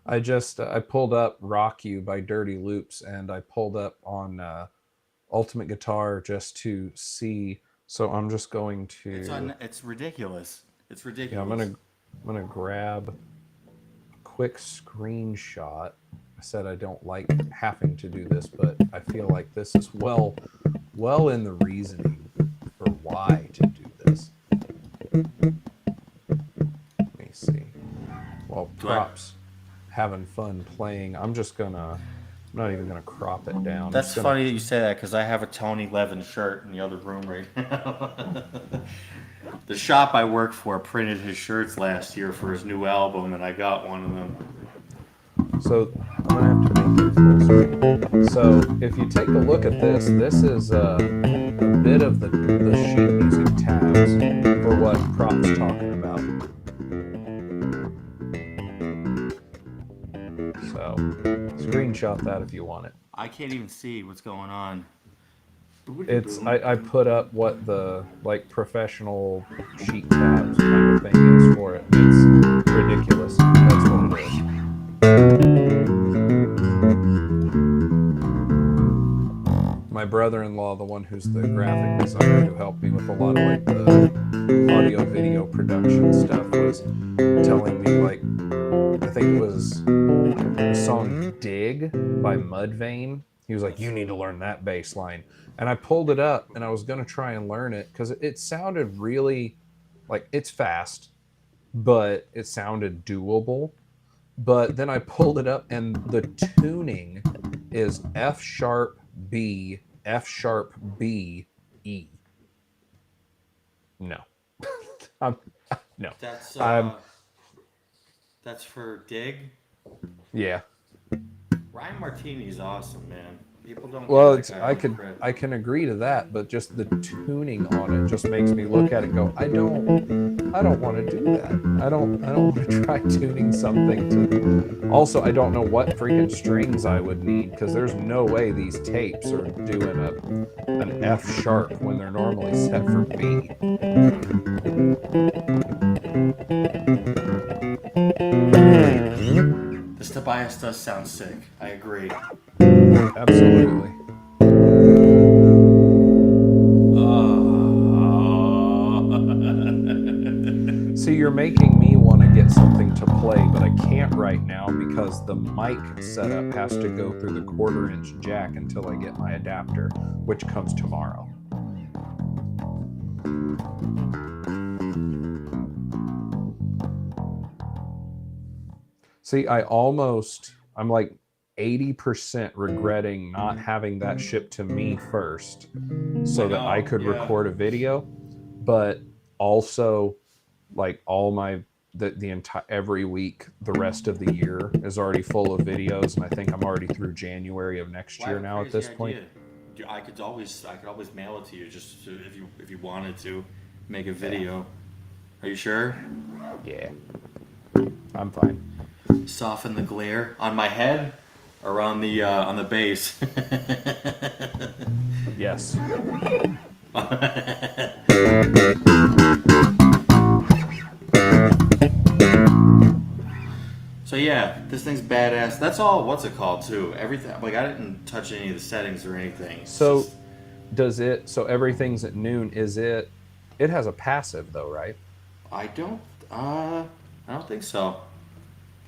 I pulled up Rock You by Dirty Loops, and I pulled up on Ultimate Guitar just to see. So I'm just going to. It's ridiculous. It's Yeah, ridiculous. I'm gonna grab a quick screenshot. I said I don't like having to do this, but I feel like this is well in the reasoning for why to do this. Let me see. Well, props having fun playing. I'm not even gonna crop it down. That's funny that you say that because I have a Tony Levin shirt in the other room right now. The shop I work for printed his shirts last year for his new album, and I got one of them. So I'm gonna have to make it full screen. So if you take a look at this, this is a bit of the sheet music tabs for what Prop's talking about. So screenshot that if you want it. I can't even see what's going on. I put up what the like professional sheet tabs kind of thing is for it. It's ridiculous. That's what it is. My brother-in-law, the one who's the graphic designer who helped me with a lot of like the audio video production stuff, was telling me, like, I think it was the song Dig by Mudvayne. He was like, you need to learn that bass line. And I pulled it up and I was going to try and learn it because it sounded really like, it's fast, but it sounded doable. But then I pulled it up and the tuning is F sharp B, F sharp B, E. No. No. That's for Dig. Yeah. Ryan Martini's awesome, man. People don't. Well, I can agree to that, but just the tuning on it just makes me look at it and go, I don't want to do that. I don't want to try tuning something to. Also, I don't know what freaking strings I would need because there's no way these tapes are doing an F sharp when they're normally set for B. This Tobias does sound sick. I agree. Absolutely. See, you're making me want to get something to play, but I can't right now because the mic setup has to go through the 1/4-inch jack until I get my adapter, which comes tomorrow. See, I'm like 80% regretting not having that shipped to me first so that I could record a video, but also like all my the entire every week the rest of the year is already full of videos, and I think I'm already through January of next year now at this point. I could always mail it to you just to, if you wanted to make a video. Are you sure? Yeah. I'm fine. Soften the glare on my head or on the base. Yes. So yeah, this thing's badass. That's all. What's it called too? Everything. Like, I didn't touch any of the settings or anything. So everything's at noon. It has a passive though, right? I don't think so.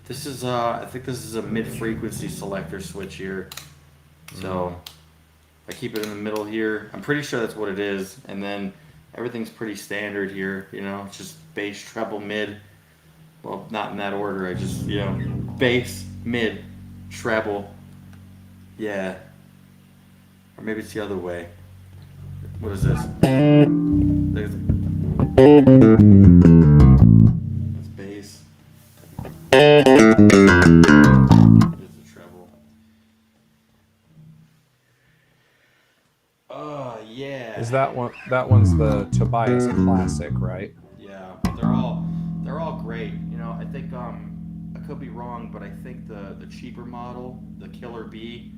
This is I think this is a mid-frequency selector switch here. So I keep it in the middle here. I'm pretty sure that's what it is. And then everything's pretty standard here, you know, it's just bass, treble, mid. Well, not in that order. I just, you know, bass, mid, treble. Yeah. Or maybe it's the other way. What is this? That's bass. It's a treble. Oh, yeah. Is that one? That one's the Tobias Classic, right? Yeah, but they're all great. You know, I think I could be wrong, but I think the cheaper model, the Killer B,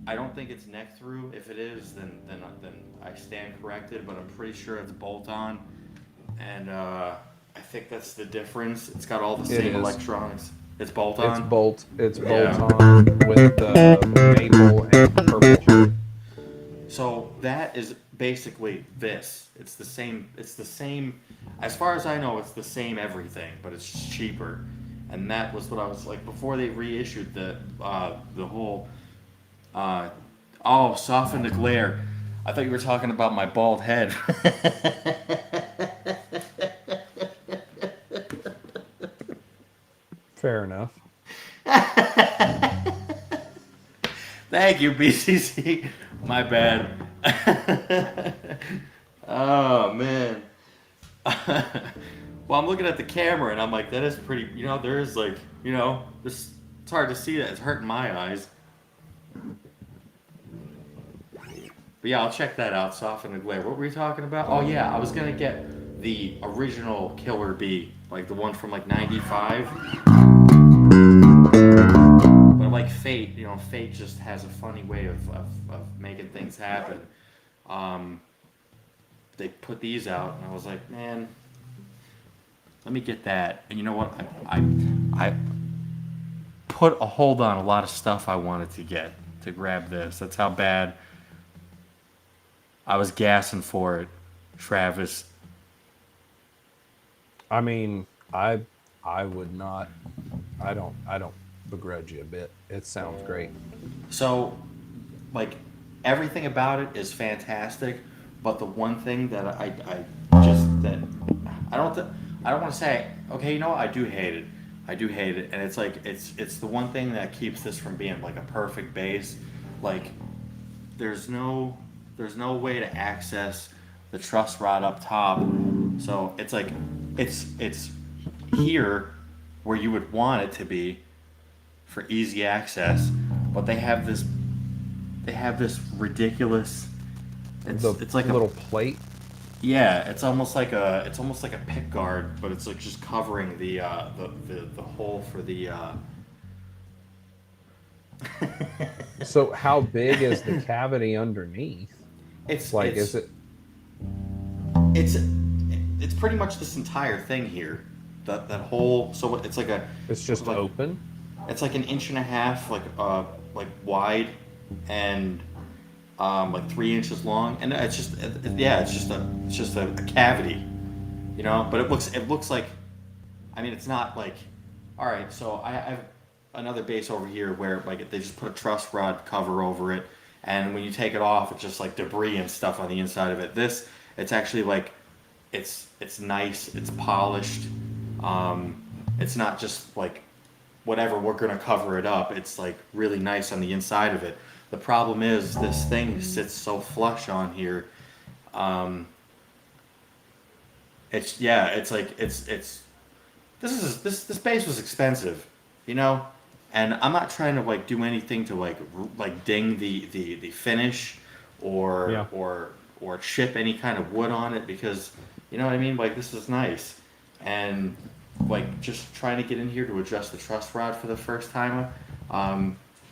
I don't think it's neck through. If it is, then I stand corrected. But I'm pretty sure it's bolt on, and I think that's the difference. It's got all the It same is. electronics. It's bolt It's on. bolt. It's bolt Yeah. on with the maple and purple heart. So that is basically this. It's the same. It's the same. As far as I know, it's the same everything, but it's just cheaper. And that was what I was like before they reissued the whole oh, soften the glare. I thought you were talking about my bald head. Fair enough. Thank you, BCC. My bad. Oh man. Well, I'm looking at the camera and I'm like, that is pretty. You know, there is like, you know, this. It's hard to see that. It's hurting my eyes. But yeah, I'll check that out. Soften the glare. What were we talking about? Oh yeah, I was gonna get the original Killer Bee, like the one from like '95. But like Fate, you know, Fate just has a funny way of making things happen. Um, they put these out, and I was like, man, let me get that. And you know what? I put a hold on a lot of stuff I wanted to get to grab this. That's how bad I was gassing for it, Travis. I mean, I would not. I don't begrudge you a bit. It sounds great. So, like, everything about it is fantastic, but the one thing that I just that I don't th- I don't want to say okay, you know what? I do hate it. I do hate it, and it's like it's the one thing that keeps this from being like a perfect bass. Like, there's no there's no way to access the truss rod up top, so it's like it's here where you would want it to be for easy access, but they have this ridiculous. The It's like a little plate. yeah. It's almost like a pick guard, but it's like just covering the hole for the. So how big is the cavity underneath? It's Like, is it's it? it's it's pretty much this entire thing here. That whole so it's It's just like open. it's like an inch and a half like wide and like 3 inches long, and it's just yeah, it's just a cavity, you know. But it looks like, I mean, it's not like, all right. So I have another base over here where like they just put a truss rod cover over it, and when you take it off, it's just like debris and stuff on the inside of it. This it's actually like it's nice, it's polished. It's not just like whatever, we're gonna cover it up. It's like really nice on the inside of it. The problem is this thing sits so flush on here. Um, it's yeah, it's like it's this base was expensive, you know, and I'm not trying to like do anything to like ding the finish or Yeah. or chip any kind of wood on it, because you know what I mean. Like, this is nice, and like just trying to get in here to adjust the truss rod for the first time,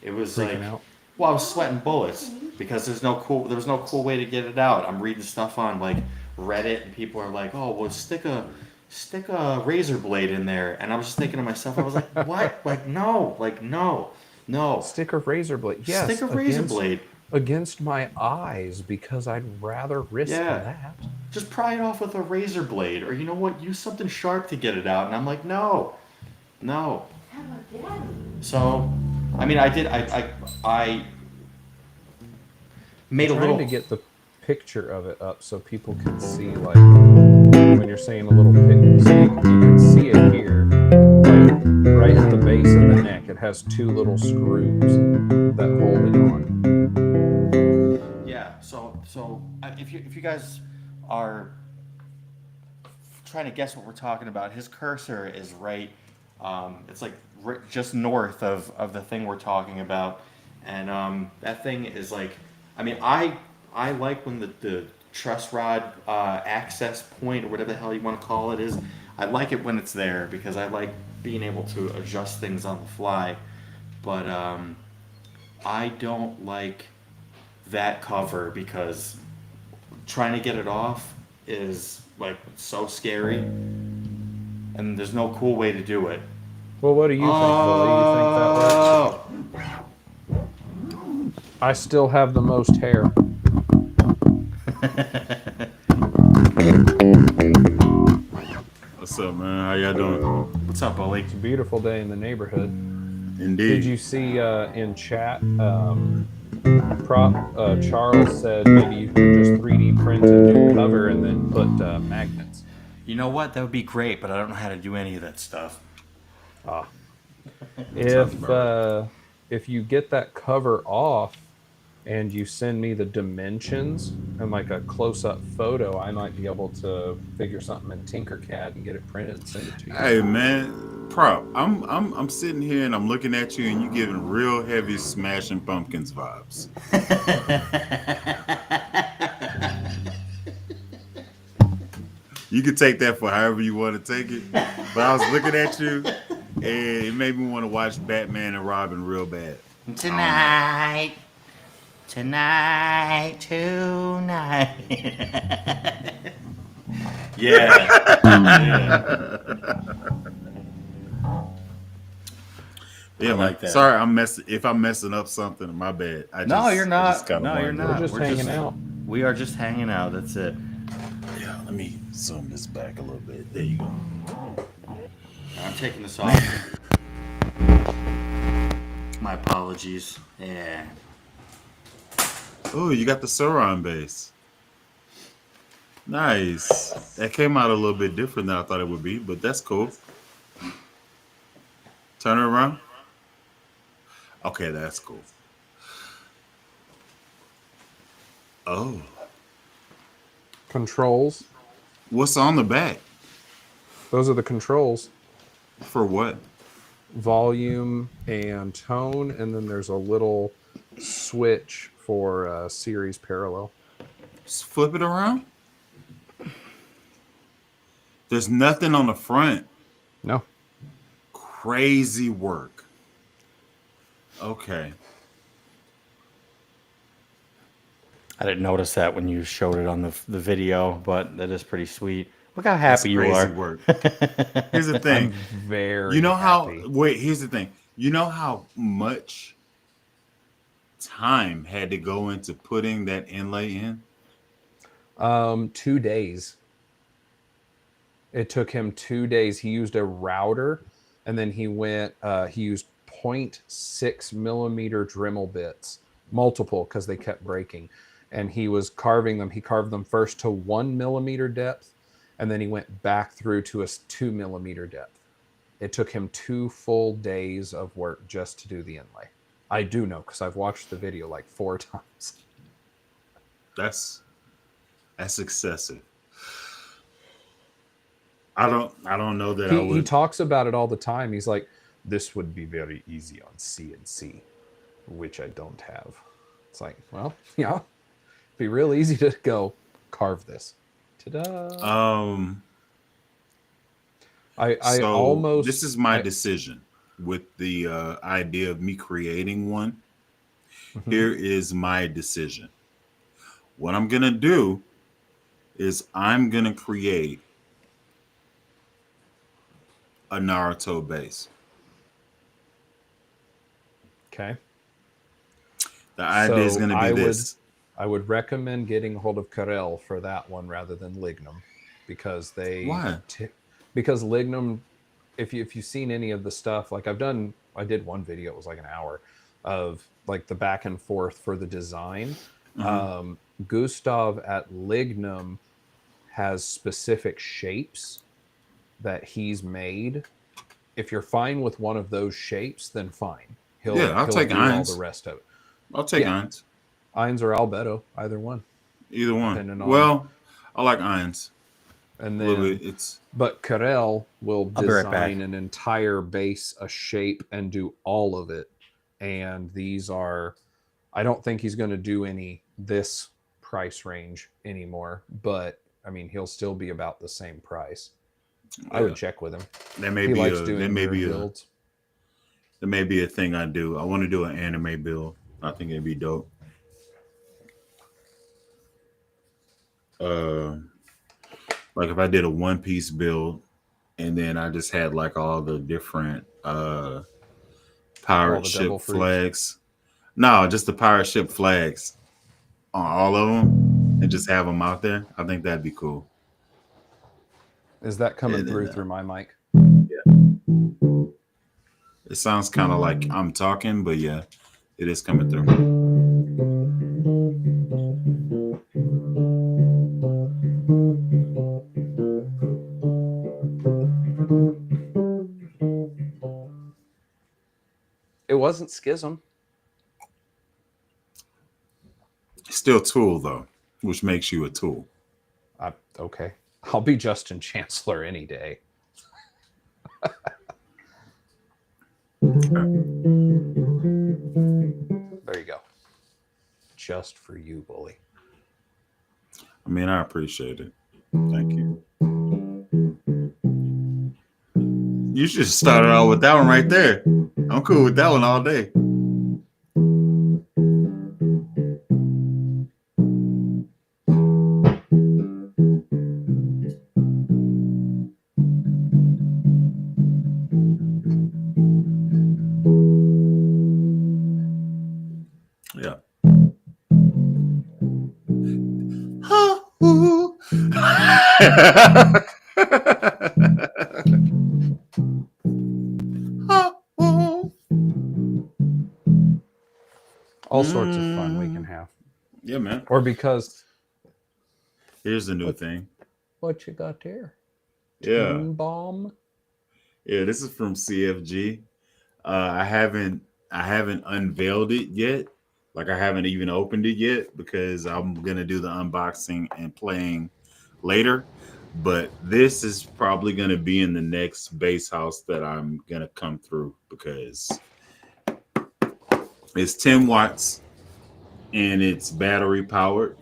it was like, Freaking out. well, I was sweating bullets because there was no cool way to get it out. I'm reading stuff on like Reddit, and people are like, oh, well, stick a razor blade in there, and I was just thinking to myself, I was like, what? Like no, Stick a razor blade. stick Yes, a razor against blade. against my eyes because I'd rather risk Yeah, that. just pry it off with a razor blade, or you know what? Use something sharp to get it out. And I'm like, no. So, I mean, I did. I made a Trying little. to get the picture of it up so people can see, like, when you're saying a little pic, so you can see it here, like right at the base of the neck. It has two little screws that hold it on. Yeah. If you guys are trying to guess what we're talking about, his cursor is right. It's like just north of the thing we're talking about, and that thing is like. I mean, I like when the truss rod access point, or whatever the hell you want to call it, is. I like it when it's there because I like being able to adjust things on the fly. But I don't like that cover because trying to get it off is like so scary, and there's no cool way to do it. Well, what do you think, Bully? You think that works? Oh, I still have the most hair. What's up, man? How y'all doing? what's up, bully? It's a beautiful day in the neighborhood. Indeed. Did you see in chat? Charles said maybe you can just 3D print a new cover and then put magnets. You know what? That would be great, but I don't know how to do any of that stuff. Ah, Sounds about if you get that cover off and you send me the dimensions and like a close-up photo, I might be able to figure something in Tinkercad and get it printed and send it to you. Hey, man, Prop. I'm sitting here and I'm looking at you, and you giving real heavy Smashing Pumpkins vibes. You can take that for however you want to take it, but I was looking at you, and it made me want to watch Batman and Robin real bad. Tonight. Yeah. Yeah, I like that. Sorry, if I'm messing up something, my bad. No, you're not. No, No, you're not. We're just hanging out. We are just hanging out. That's it. Yeah, let me zoom this back a little bit. There you go. I'm taking this off. My apologies. Yeah. Oh, you got the Sauron base. Nice. That came out a little bit different than I thought it would be, but that's cool. Turn it around. Okay, that's cool. Oh. Controls. What's on the back? Those are the controls. For what? Volume and tone, and then there's a little switch for series parallel. Just flip it around. There's nothing on the front. No. Crazy work. Okay. I didn't notice that when you showed it on the video, but that is pretty sweet. Look how happy you are. Work. Here's the thing. Very You know happy. here's the thing. You know how much time had to go into putting that inlay in? 2 days. It took him 2 days. He used a router, and then he used 0.6 millimeter Dremel bits, multiple, because they kept breaking. And he was carving them. He carved them first to 1 millimeter depth, and then he went back through to a 2 millimeter depth. It took him 2 full days of work just to do the inlay. I do know, because I've watched the video like 4 times. That's excessive. I don't know that I would. He talks about it all the time. He's like, this would be very easy on CNC, which I don't have. It's like, well, yeah, it'd be real easy to go carve this. Ta-da! This is my decision with the idea of me creating one. Mm-hmm. Here is my decision. What I'm gonna do is I'm gonna create a Naruto base. Okay. The idea is going to be this. I would recommend getting a hold of Karel for that one rather than Lignum, because Why? Because Lignum, if you've seen any of the stuff, like I did one video, it was like an hour of like the back and forth for the design. Mm-hmm. Gustav at Lignum has specific shapes that he's made. If you're fine with one of those shapes, then fine. I'll take do Irons. all the rest of it. I'll take Irons. Irons or Albedo, either one. Either one. Well, I like Irons. And then, but Karel will design an entire base, a shape, and do all of it. And these are, I don't think he's going to do this price range anymore, but I mean, he'll still be about the same price. I would check with him. There may be a thing I do. I want to do an anime build. I think it'd be dope. Uh, like if I did a one piece build and then I just had like all the different All pirate the devil ship fruits. flags. No, just the pirate ship flags on all of them and just have them out there. I think that'd be cool. Is that coming And then, through my mic? yeah, it sounds kind of like I'm talking, but yeah, it is coming through. It wasn't Schism. Still Tool though, which makes you a tool. Okay. I'll be Justin Chancellor any day. There you go. Just for you, bully. I mean, I appreciate it. Thank you. You should start it out with that one right there. I'm cool with that one all day. Yeah. All sorts of fun we can have. Yeah, man. Or because Here's the new thing. what you got there? Yeah. Team bomb. Yeah, this is from CFG. I haven't unveiled it yet. Like I haven't even opened it yet because I'm gonna do the unboxing and playing later. But this is probably gonna be in the next base house that I'm gonna come through because it's 10 watts and it's battery powered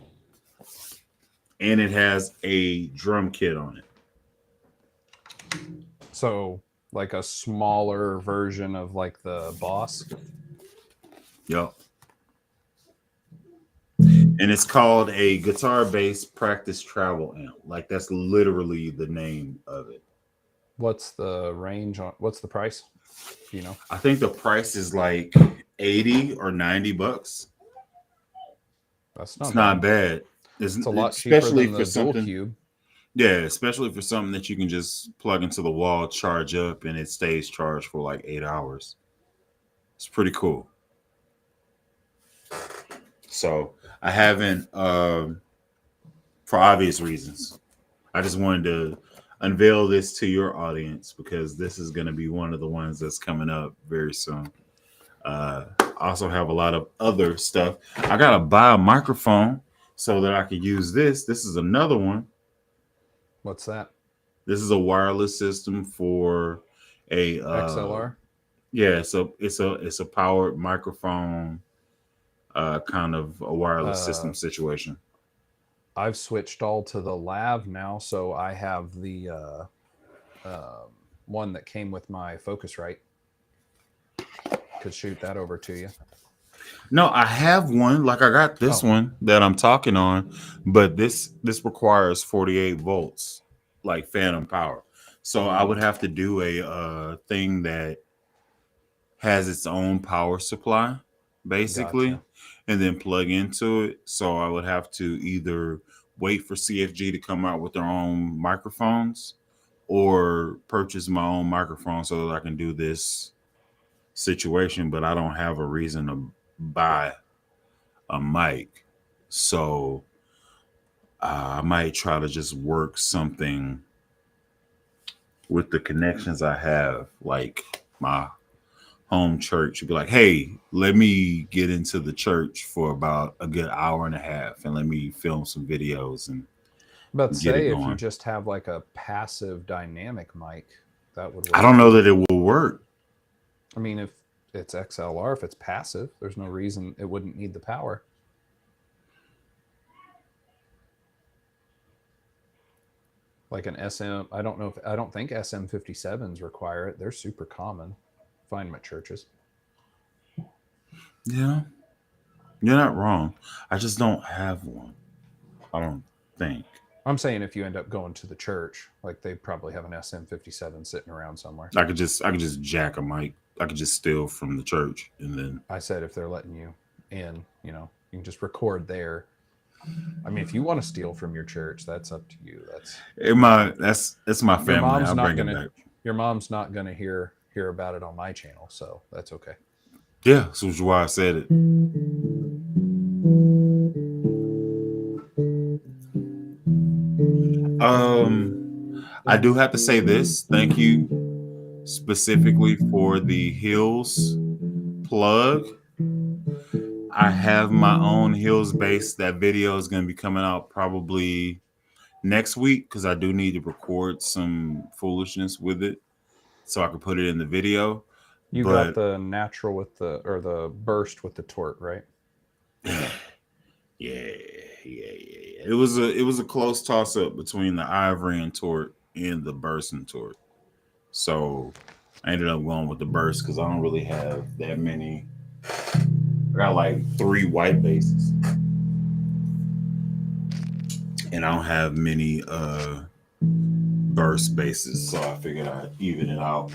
and it has a drum kit on it. So like a smaller version of like the Boss. Yep. And it's called a guitar bass practice travel amp. Like that's literally the name of it. What's the range on what's the price? Do you know? I think the price is like 80 or 90 bucks. That's not It's bad. not bad. It's a lot cheaper Especially than for the Dual something. Cube. Yeah, especially for something that you can just plug into the wall, charge up, and it stays charged for like 8 hours. It's pretty cool. So I haven't, for obvious reasons. I just wanted to unveil this to your audience because this is going to be one of the ones that's coming up very soon. I also have a lot of other stuff. I got to buy a microphone so that I can use this. This is another one. What's that? This is a wireless system for a XLR? Yeah, so it's a powered microphone, kind of a wireless system situation. I've switched all to the lav now, so I have the one that came with my Focusrite. Could shoot that over to you. No, I have one. Like I got this one that I'm talking on, but this requires 48 volts, like phantom power. So I would have to do a thing that has its own power supply, basically, Gotcha. and then plug into it. So I would have to either wait for CFG to come out with their own microphones or purchase my own microphone so that I can do this situation, but I don't have a reason to buy a mic. So I might try to just work something with the connections I have, like my home church. You'd be like, hey, let me get into the church for about a good hour and a half and let me film some videos and But get it say if you going. just have like a passive dynamic mic, that would work. I don't know that it will work. I mean, if it's XLR, if it's passive, there's no reason it wouldn't need the power. Like an SM, I don't think SM57s require it. They're super common. Find them at churches. Yeah. You're not wrong. I just don't have one. I don't think. I'm saying if you end up going to the church, like they probably have an SM57 sitting around somewhere. I could just jack a mic. I could just steal from the church and then. I said if they're letting you in, you know, you can just record there. I mean, if you want to steal from your church, that's up to you. That's my Your family. mom's I'll not bring it gonna back. your mom's not gonna hear about it on my channel, so that's okay. Yeah, so that's why I said it. I do have to say this. Thank you specifically for the Hills plug. I have my own Hills base. That video is going to be coming out probably next week because I do need to record some foolishness with it so I can put it in the video. You got But the natural with the burst with the tort, right? yeah. It was a close toss up between the Ivory and Tort and the Burst and Tort. So I ended up going with the Burst because I don't really have that many. I got like 3 white bases. And I don't have many burst bases, so I figured I'd even it out.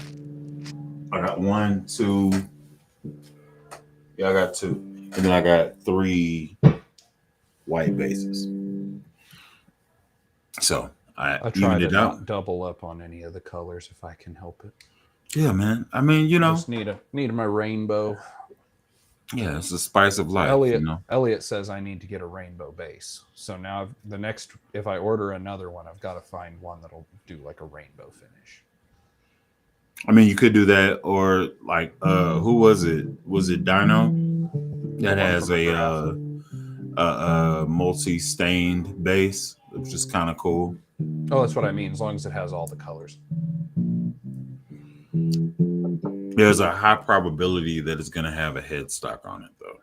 I got 1, 2. Yeah, I got 2. And then I got 3 white bases. So I try evened to it out. not double up on any of the colors if I can help it. Yeah, man. I mean, you know. Just need my rainbow. Yeah, it's the spice of life, you know. Elliot says I need to get a rainbow base. So now if I order another one, I've got to find one that'll do like a rainbow finish. I mean, you could do that, or like, who was it? Was it Dino that has a multi-stained base, which is kind of cool. Oh, that's what I mean. As long as it has all the colors. There's a high probability that it's going to have a headstock on it, though.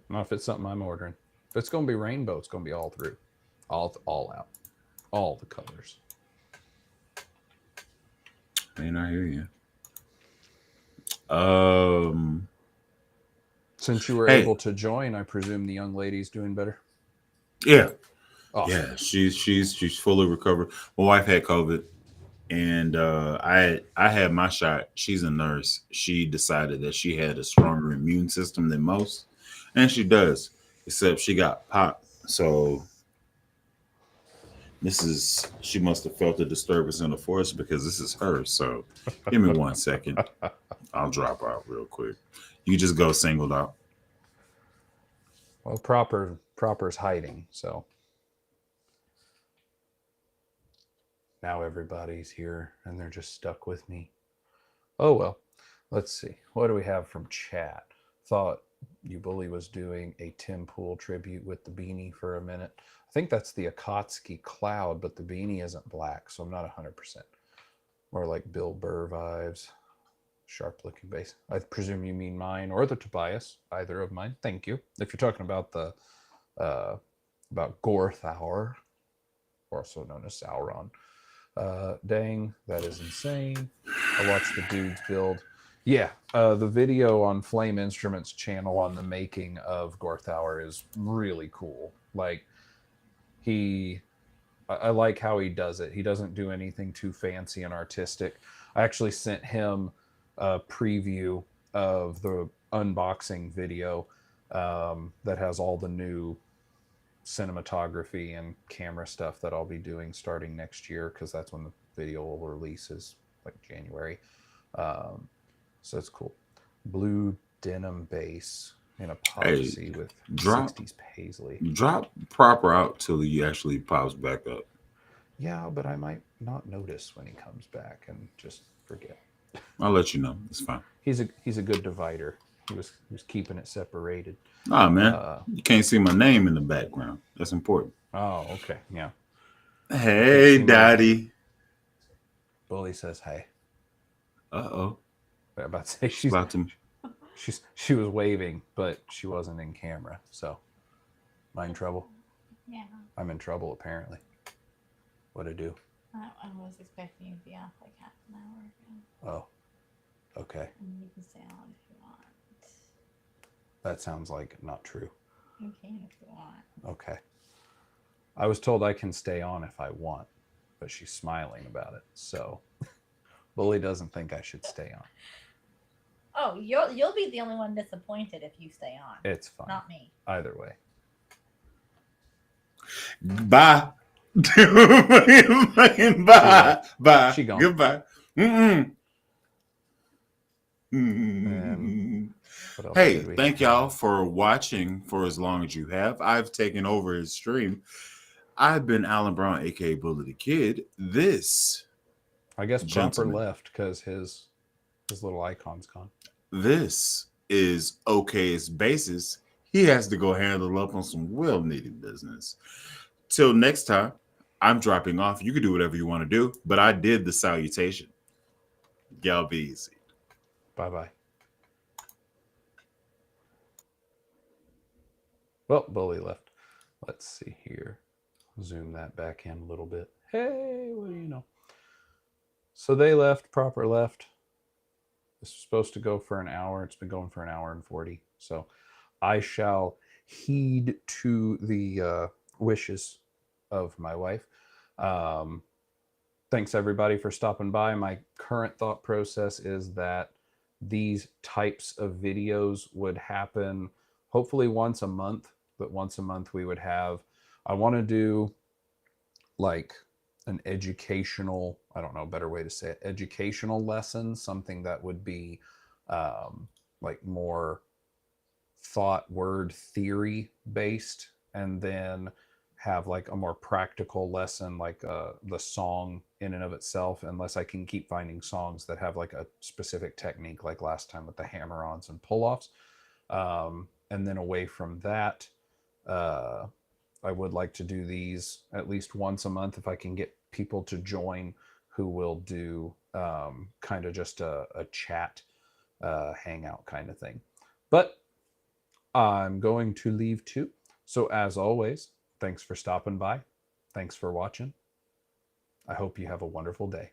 Not if it's something I'm ordering. If it's going to be rainbow, it's going to be all through, all out, all the colors. I mean, I hear you. Since you were able to join, I presume the young lady's doing better. Yeah. Awesome. Yeah, she's fully recovered. My wife had COVID, and I had my shot. She's a nurse. She decided that she had a stronger immune system than most, and she does, except she got popped. So she must have felt a disturbance in the force because this is her. So give me 1 second. I'll drop out real quick. You just go singled out. Well, proper's hiding, so now everybody's here and they're just stuck with me. Oh well, let's see. What do we have from chat? Thought you bully was doing a Tim Pool tribute with the beanie for a minute. I think that's the Akatsuki Cloud, but the beanie isn't black, so I'm not 100%. More like Bill Burr vibes. Sharp looking base. I presume you mean mine or the Tobias. Either of mine. Thank you. If you're talking about the about Gorthauer, also known as Sauron. Dang, that is insane. I watched the dudes build. Yeah, the video on Flame Instruments channel on the making of Gorthauer is really cool. Like, I like how he does it. He doesn't do anything too fancy and artistic. I actually sent him a preview of the unboxing video that has all the new cinematography and camera stuff that I'll be doing starting next year, because that's when the video will release, is like January. So it's cool. Blue denim base in epoxy with 60s paisley. Drop proper out till he actually pops back up. Yeah, but I might not notice when he comes back and just forget. I'll let you know. It's fine. He's a good divider. He was keeping it separated. Ah, man, you can't see my name in the background. That's important. Oh, okay, yeah. Hey, Daddy. Bully says hey. Uh-oh. I'm about to say she was waving, but she wasn't in camera. So, am I in trouble? Yeah. I'm in trouble apparently. What'd I do? I was expecting you to be off like half an hour ago. Oh. Okay. And you can stay on if you want. That sounds like not true. You can if you want. Okay. I was told I can stay on if I want, but she's smiling about it. So Bully doesn't think I should stay on. Oh, you'll be the only one disappointed if you stay on. It's fine. Not me. Either way. Bye. Bye. Bye. She gone. Goodbye. What else Hey, did we thank have? y'all for watching for as long as you have. I've taken over his stream. I've been Alan Brown, aka Bully the Kid. This, I guess proper gentleman. left because his little icon's gone. this is OK's basis. He has to go handle up on some well-needed business. Till next time, I'm dropping off. You can do whatever you want to do, but I did the salutation. Y'all be easy. Bye-bye. Well, Bully left. Let's see here. Zoom that back in a little bit. Hey, what do you know? So they left, proper left. This was supposed to go for an hour. It's been going for an hour and 40. So I shall heed to the wishes of my wife. Thanks everybody for stopping by. My current thought process is that these types of videos would happen hopefully once a month, but once a month we would have, I want to do like an educational, I don't know a better way to say it, educational lesson, something that would be like more thought word theory based, and then have like a more practical lesson, like the song in and of itself, unless I can keep finding songs that have like a specific technique, like last time with the hammer-ons and pull-offs. And then away from that, I would like to do these at least once a month if I can get people to join who will do kind of just a chat hangout kind of thing. But I'm going to leave too. So as always, thanks for stopping by. Thanks for watching. I hope you have a wonderful day.